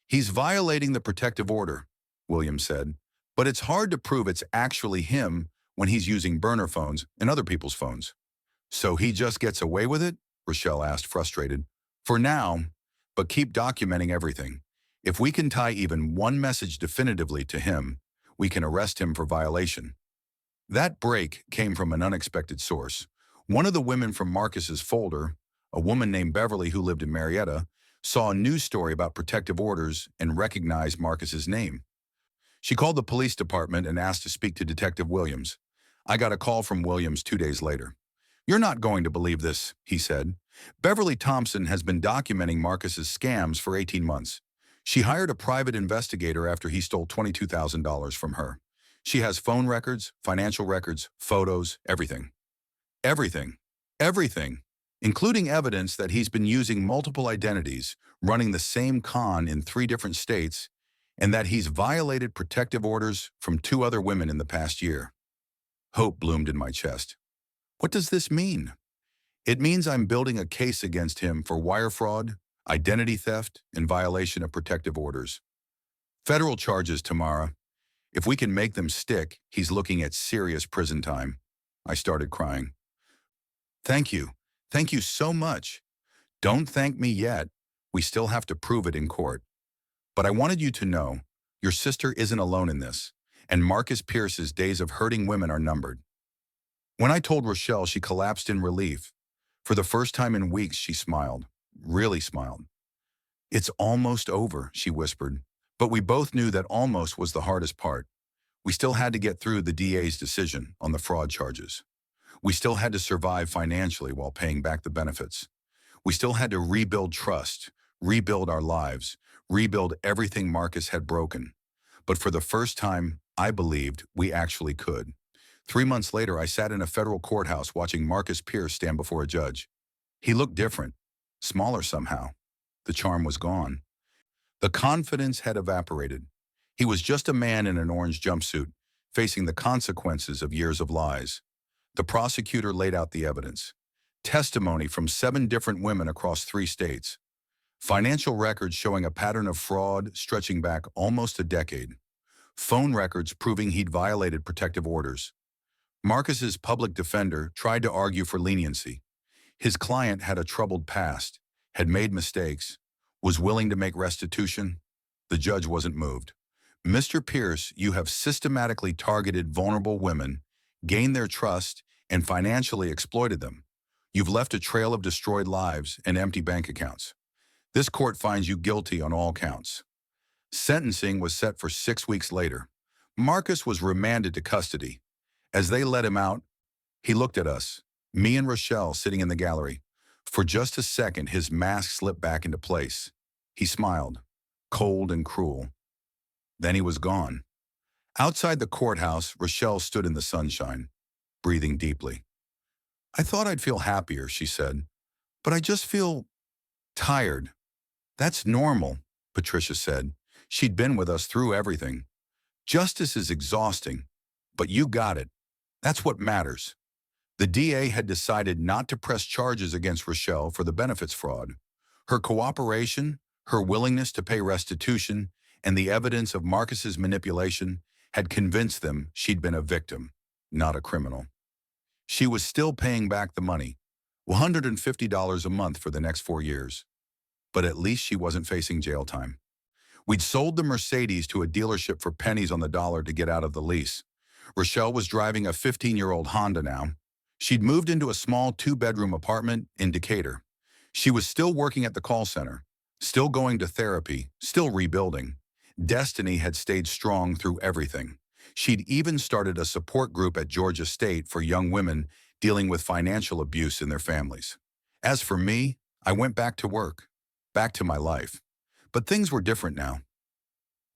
"He's violating the protective order," Williams said, "but it's hard to prove it's actually him when he's using burner phones and other people's phones." "So he just gets away with it?" Rochelle asked, frustrated. "For now, but keep documenting everything. If we can tie even one message definitively to him, we can arrest him for violation." That break came from an unexpected source. One of the women from Marcus's folder, a woman named Beverly who lived in Marietta, saw a news story about protective orders and recognized Marcus's name. She called the police department and asked to speak to Detective Williams. I got a call from Williams 2 days later. "You're not going to believe this," he said. "Beverly Thompson has been documenting Marcus's scams for 18 months. She hired a private investigator after he stole $22,000 from her. She has phone records, financial records, photos, everything. Everything. Everything. Including evidence that he's been using multiple identities, running the same con in 3 different states, and that he's violated protective orders from 2 other women in the past year. Hope bloomed in my chest. What does this mean? It means I'm building a case against him for wire fraud, identity theft, and violation of protective orders. Federal charges, Tamara. If we can make them stick, he's looking at serious prison time. I started crying. Thank you. Thank you so much. Don't thank me yet. We still have to prove it in court. But I wanted you to know, your sister isn't alone in this, and Marcus Pierce's days of hurting women are numbered. When I told Rochelle, she collapsed in relief. For the first time in weeks, she smiled. Really smiled. It's almost over, she whispered. But we both knew that almost was the hardest part. We still had to get through the DA's decision on the fraud charges. We still had to survive financially while paying back the benefits. We still had to rebuild trust, rebuild our lives, rebuild everything Marcus had broken. But for the first time, I believed we actually could. 3 months later, I sat in a federal courthouse watching Marcus Pierce stand before a judge. He looked different, smaller somehow. The charm was gone. The confidence had evaporated. He was just a man in an orange jumpsuit, facing the consequences of years of lies. The prosecutor laid out the evidence. Testimony from 7 different women across 3 states. Financial records showing a pattern of fraud stretching back almost a decade. Phone records proving he'd violated protective orders. Marcus's public defender tried to argue for leniency. His client had a troubled past, had made mistakes, was willing to make restitution. The judge wasn't moved. Mr. Pierce, you have systematically targeted vulnerable women, gained their trust, and financially exploited them. You've left a trail of destroyed lives and empty bank accounts. This court finds you guilty on all counts. Sentencing was set for 6 weeks later. Marcus was remanded to custody. As they let him out, he looked at us, me and Rochelle sitting in the gallery. For just a second, his mask slipped back into place. He smiled, cold and cruel. Then he was gone. Outside the courthouse, Rochelle stood in the sunshine, breathing deeply. I thought I'd feel happier, she said, but I just feel tired. That's normal, Patricia said. She'd been with us through everything. Justice is exhausting, but you got it. That's what matters. The DA had decided not to press charges against Rochelle for the benefits fraud. Her cooperation, her willingness to pay restitution, and the evidence of Marcus's manipulation had convinced them she'd been a victim, not a criminal. She was still paying back the money, $150 a month for the next 4 years. But at least she wasn't facing jail time. We'd sold the Mercedes to a dealership for pennies on the dollar to get out of the lease. Rochelle was driving a 15-year-old Honda now. She'd moved into a small 2-bedroom apartment in Decatur. She was still working at the call center, still going to therapy, still rebuilding. Destiny had stayed strong through everything. She'd even started a support group at Georgia State for young women dealing with financial abuse in their families. As for me, I went back to work, back to my life. But things were different now.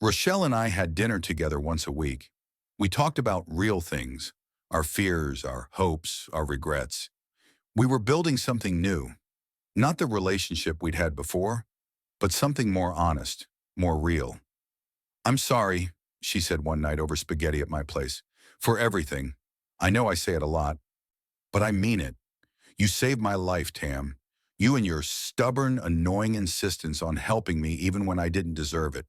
Rochelle and I had dinner together once a week. We talked about real things, our fears, our hopes, our regrets. We were building something new, not the relationship we'd had before, but something more honest, more real. I'm sorry, she said one night over spaghetti at my place, for everything. I know I say it a lot, but I mean it. You saved my life, Tam. You and your stubborn, annoying insistence on helping me even when I didn't deserve it.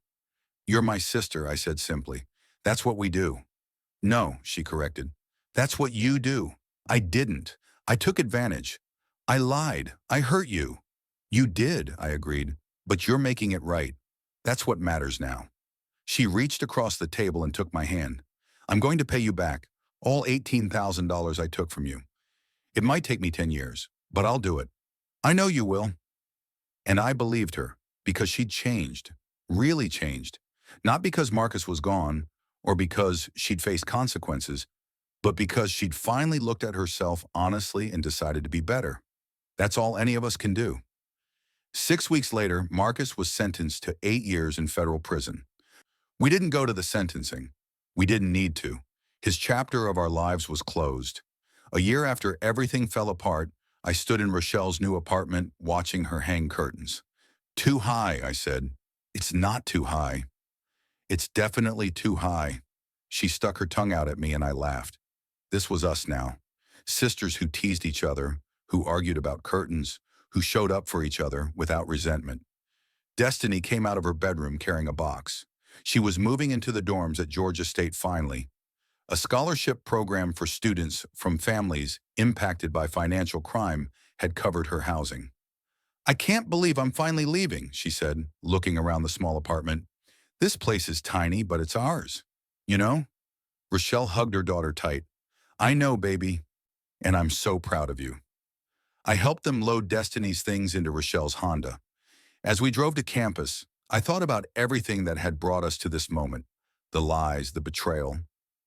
You're my sister, I said simply. That's what we do. No, she corrected. That's what you do. I didn't. I took advantage. I lied. I hurt you. You did, I agreed, but you're making it right. That's what matters now. She reached across the table and took my hand. I'm going to pay you back, all $18,000 I took from you. It might take me 10 years, but I'll do it. I know you will. And I believed her, because she'd changed, really changed. Not because Marcus was gone, or because she'd faced consequences, but because she'd finally looked at herself honestly and decided to be better. That's all any of us can do. 6 weeks later, Marcus was sentenced to 8 years in federal prison. We didn't go to the sentencing. We didn't need to. His chapter of our lives was closed. A year after everything fell apart, I stood in Rochelle's new apartment watching her hang curtains. Too high, I said. It's not too high. It's definitely too high. She stuck her tongue out at me and I laughed. This was us now. Sisters who teased each other, who argued about curtains, who showed up for each other without resentment. Destiny came out of her bedroom carrying a box. She was moving into the dorms at Georgia State finally, a scholarship program for students from families impacted by financial crime had covered her housing. I can't believe I'm finally leaving, she said, looking around the small apartment. This place is tiny, but it's ours. You know? Rochelle hugged her daughter tight. I know, baby, and I'm so proud of you. I helped them load Destiny's things into Rochelle's Honda. As we drove to campus, I thought about everything that had brought us to this moment. The lies, the betrayal,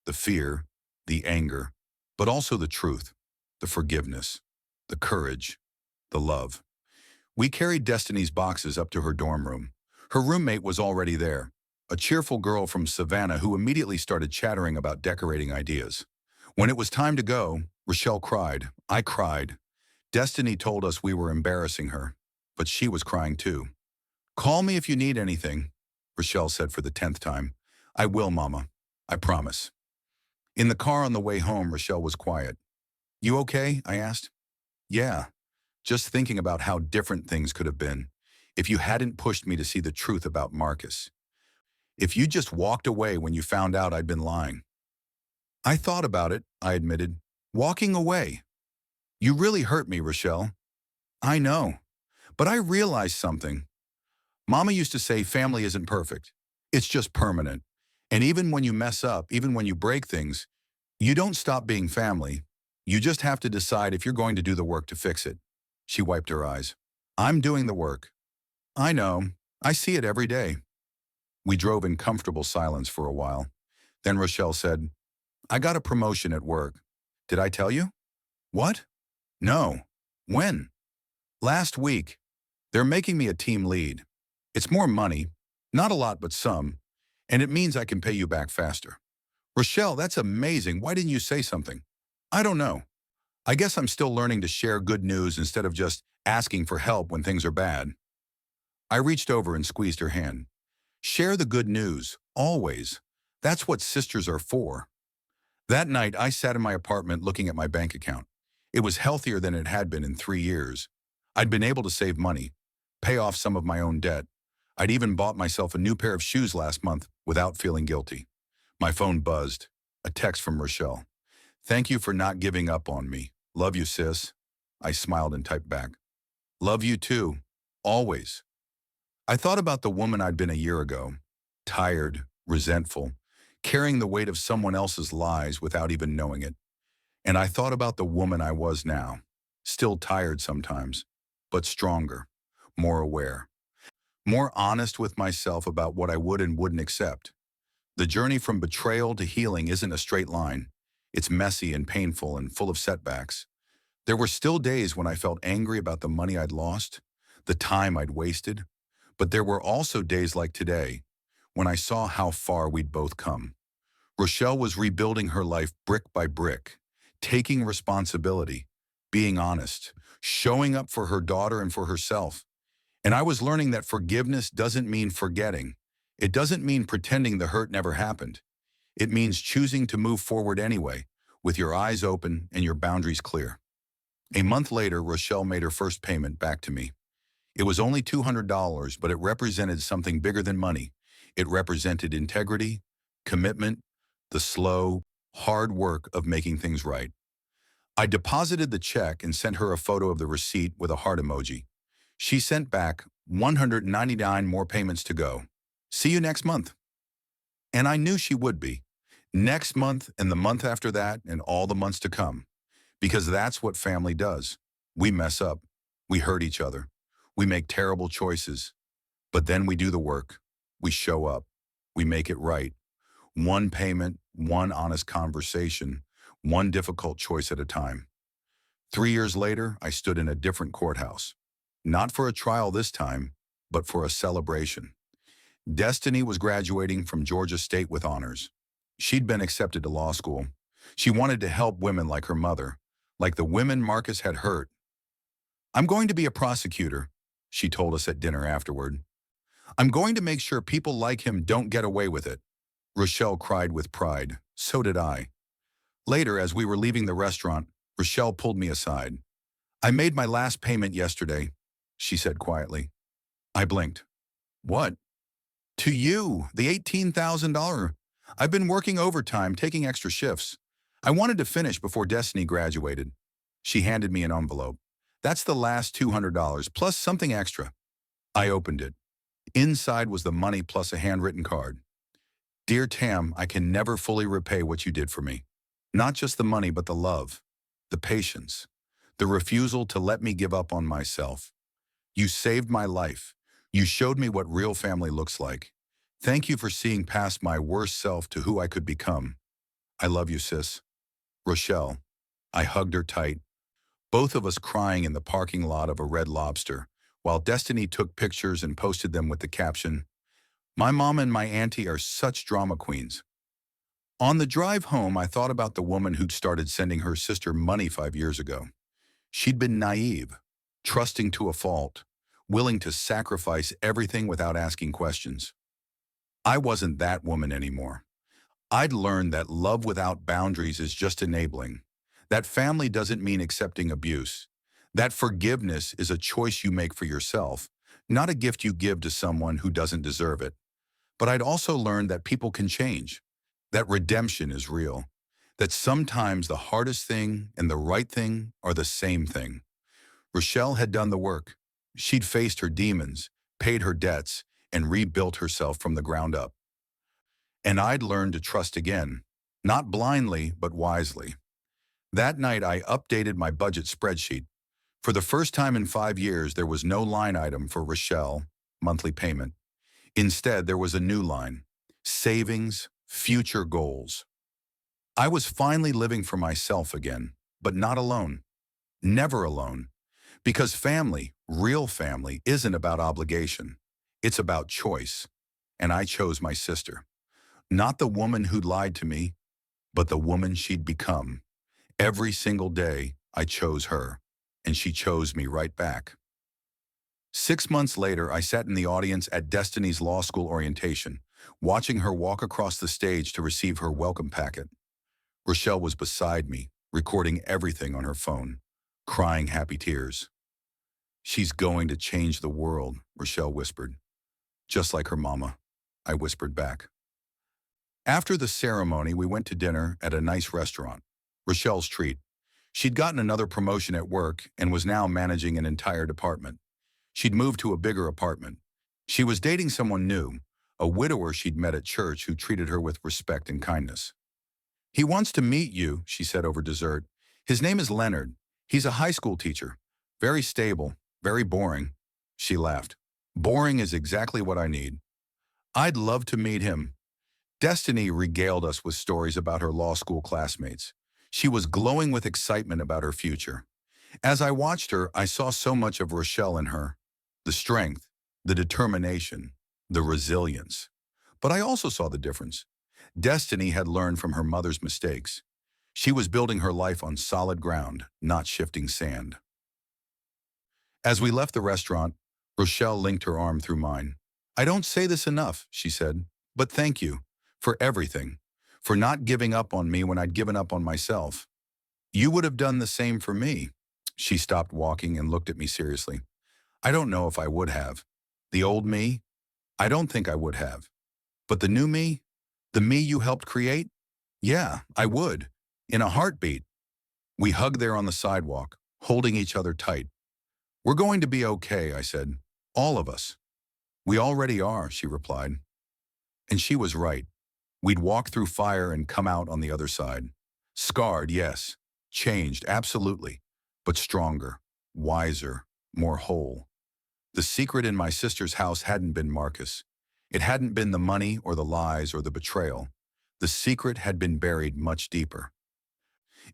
the fear, the anger, but also the truth, the forgiveness, the courage, the love. We carried Destiny's boxes up to her dorm room. Her roommate was already there, a cheerful girl from Savannah who immediately started chattering about decorating ideas. When it was time to go, Rochelle cried. I cried. Destiny told us we were embarrassing her, but she was crying too. Call me if you need anything, Rochelle said for the 10th time. I will, Mama. I promise. In the car on the way home, Rochelle was quiet. You okay? I asked. Yeah, just thinking about how different things could have been if you hadn't pushed me to see the truth about Marcus. If you just walked away when you found out I'd been lying. I thought about it, I admitted. Walking away. You really hurt me, Rochelle. I know. But I realized something. Mama used to say family isn't perfect. It's just permanent. And even when you mess up, even when you break things, you don't stop being family. You just have to decide if you're going to do the work to fix it. She wiped her eyes. I'm doing the work. I know. I see it every day. We drove in comfortable silence for a while. Then Rochelle said, I got a promotion at work. Did I tell you? What? No. When? Last week. They're making me a team lead. It's more money, not a lot but some, and it means I can pay you back faster. Rochelle, that's amazing. Why didn't you say something? I don't know. I guess I'm still learning to share good news instead of just asking for help when things are bad. I reached over and squeezed her hand. Share the good news, always. That's what sisters are for. That night, I sat in my apartment looking at my bank account. It was healthier than it had been in 3 years. I'd been able to save money, pay off some of my own debt. I'd even bought myself a new pair of shoes last month without feeling guilty. My phone buzzed. A text from Rochelle. Thank you for not giving up on me. Love you, sis. I smiled and typed back. Love you too. Always. I thought about the woman I'd been a year ago. Tired, resentful, carrying the weight of someone else's lies without even knowing it. And I thought about the woman I was now. Still tired sometimes, but stronger, more aware, more honest with myself about what I would and wouldn't accept. The journey from betrayal to healing isn't a straight line. It's messy and painful and full of setbacks. There were still days when I felt angry about the money I'd lost, the time I'd wasted, but there were also days like today when I saw how far we'd both come. Rochelle was rebuilding her life brick by brick, taking responsibility, being honest, showing up for her daughter and for herself. And I was learning that forgiveness doesn't mean forgetting. It doesn't mean pretending the hurt never happened. It means choosing to move forward anyway, with your eyes open and your boundaries clear. A month later, Rochelle made her first payment back to me. It was only $200, but it represented something bigger than money. It represented integrity, commitment, the slow, hard work of making things right. I deposited the check and sent her a photo of the receipt with a heart emoji. She sent back 199 more payments to go. See you next month. And I knew she would be. Next month and the month after that and all the months to come. Because that's what family does. We mess up. We hurt each other. We make terrible choices. But then we do the work. We show up. We make it right. One payment, one honest conversation, one difficult choice at a time. 3 years later, I stood in a different courthouse. Not for a trial this time, but for a celebration. Destiny was graduating from Georgia State with honors. She'd been accepted to law school. She wanted to help women like her mother, like the women Marcus had hurt. "I'm going to be a prosecutor," she told us at dinner afterward. "I'm going to make sure people like him don't get away with it." Rochelle cried with pride. So did I. Later, as we were leaving the restaurant, Rochelle pulled me aside. "I made my last payment yesterday," she said quietly. I blinked. "What?" "To you, the $18,000. I've been working overtime, taking extra shifts. I wanted to finish before Destiny graduated." She handed me an envelope. "That's the last $200, plus something extra." I opened it. Inside was the money plus a handwritten card. "Dear Tam, I can never fully repay what you did for me. Not just the money, but the love, the patience, the refusal to let me give up on myself. You saved my life. You showed me what real family looks like. Thank you for seeing past my worst self to who I could become. I love you, sis." Rochelle. I hugged her tight, both of us crying in the parking lot of a Red Lobster, while Destiny took pictures and posted them with the caption, "My mom and my auntie are such drama queens." On the drive home, I thought about the woman who'd started sending her sister money 5 years ago. She'd been naive, trusting to a fault, willing to sacrifice everything without asking questions. I wasn't that woman anymore. I'd learned that love without boundaries is just enabling. That family doesn't mean accepting abuse. That forgiveness is a choice you make for yourself, not a gift you give to someone who doesn't deserve it. But I'd also learned that people can change, that redemption is real, that sometimes the hardest thing and the right thing are the same thing. Rochelle had done the work. She'd faced her demons, paid her debts, and rebuilt herself from the ground up. And I'd learned to trust again, not blindly, but wisely. That night, I updated my budget spreadsheet. For the first time in 5 years, there was no line item for Rochelle, monthly payment. Instead, there was a new line: savings, future goals. I was finally living for myself again, but not alone. Never alone. Because family, real family, isn't about obligation. It's about choice. And I chose my sister. Not the woman who lied to me, but the woman she'd become. Every single day, I chose her, and she chose me right back. 6 months later, I sat in the audience at Destiny's law school orientation, watching her walk across the stage to receive her welcome packet. Rochelle was beside me, recording everything on her phone, crying happy tears. "She's going to change the world," Rochelle whispered. "Just like her mama," I whispered back. After the ceremony, we went to dinner at a nice restaurant, Rochelle's treat. She'd gotten another promotion at work and was now managing an entire department. She'd moved to a bigger apartment. She was dating someone new, a widower she'd met at church who treated her with respect and kindness. "He wants to meet you," she said over dessert. "His name is Leonard. He's a high school teacher. Very stable, very boring." She laughed. "Boring is exactly what I need. I'd love to meet him." Destiny regaled us with stories about her law school classmates. She was glowing with excitement about her future. As I watched her, I saw so much of Rochelle in her. The strength, the determination, the resilience. But I also saw the difference. Destiny had learned from her mother's mistakes. She was building her life on solid ground, not shifting sand. As we left the restaurant, Rochelle linked her arm through mine. "I don't say this enough," she said, "but thank you for everything, for not giving up on me when I'd given up on myself. You would have done the same for me." She stopped walking and looked at me seriously. "I don't know if I would have. The old me? I don't think I would have. But the new me? The me you helped create? Yeah, I would. In a heartbeat." We hugged there on the sidewalk, holding each other tight. "We're going to be okay," I said. "All of us." "We already are," she replied. And she was right. We'd walk through fire and come out on the other side. Scarred, yes. Changed, absolutely. But stronger, wiser, more whole. The secret in my sister's house hadn't been Marcus. It hadn't been the money or the lies or the betrayal. The secret had been buried much deeper.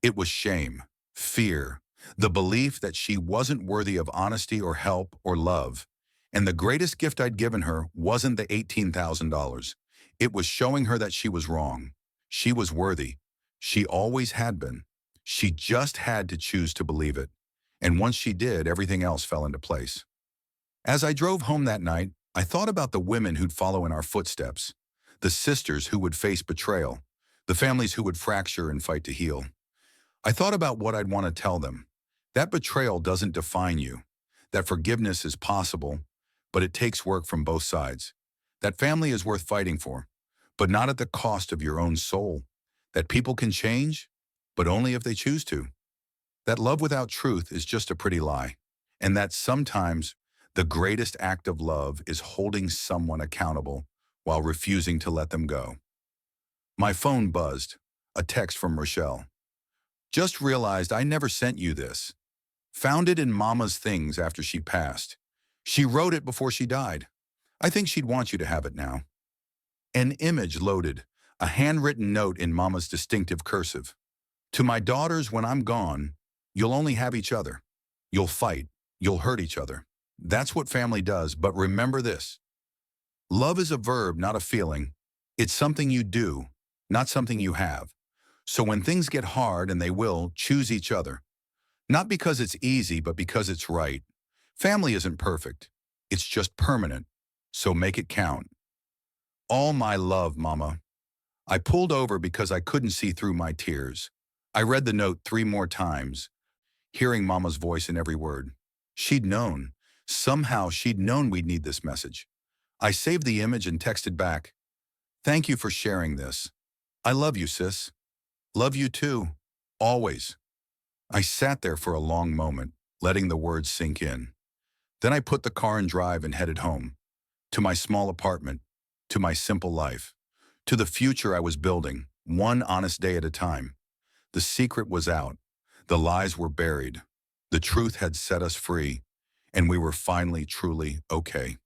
It was shame, fear, The belief that she wasn't worthy of honesty or help or love. And the greatest gift I'd given her wasn't the $18,000. It was showing her that she was wrong. She was worthy. She always had been. She just had to choose to believe it. And once she did, everything else fell into place. As I drove home that night, I thought about the women who'd follow in our footsteps, the sisters who would face betrayal, the families who would fracture and fight to heal. I thought about what I'd want to tell them. That betrayal doesn't define you. That forgiveness is possible, but it takes work from both sides. That family is worth fighting for, but not at the cost of your own soul. That people can change, but only if they choose to. That love without truth is just a pretty lie. And that sometimes the greatest act of love is holding someone accountable while refusing to let them go. My phone buzzed. A text from Rochelle. Just realized I never sent you this. Found it in Mama's things after she passed. She wrote it before she died. I think she'd want you to have it now. An image loaded, a handwritten note in Mama's distinctive cursive. To my daughters, when I'm gone, you'll only have each other. You'll fight. You'll hurt each other. That's what family does, but remember this. Love is a verb, not a feeling. It's something you do, not something you have. So when things get hard, and they will, choose each other. Not because it's easy, but because it's right. Family isn't perfect. It's just permanent. So make it count. All my love, Mama. I pulled over because I couldn't see through my tears. I read the note 3 more times, hearing Mama's voice in every word. She'd known. Somehow she'd known we'd need this message. I saved the image and texted back. Thank you for sharing this. I love you, sis. Love you too. Always. I sat there for a long moment, letting the words sink in. Then I put the car in drive and headed home. To my small apartment. To my simple life. To the future I was building, one honest day at a time. The secret was out. The lies were buried. The truth had set us free. And we were finally truly okay.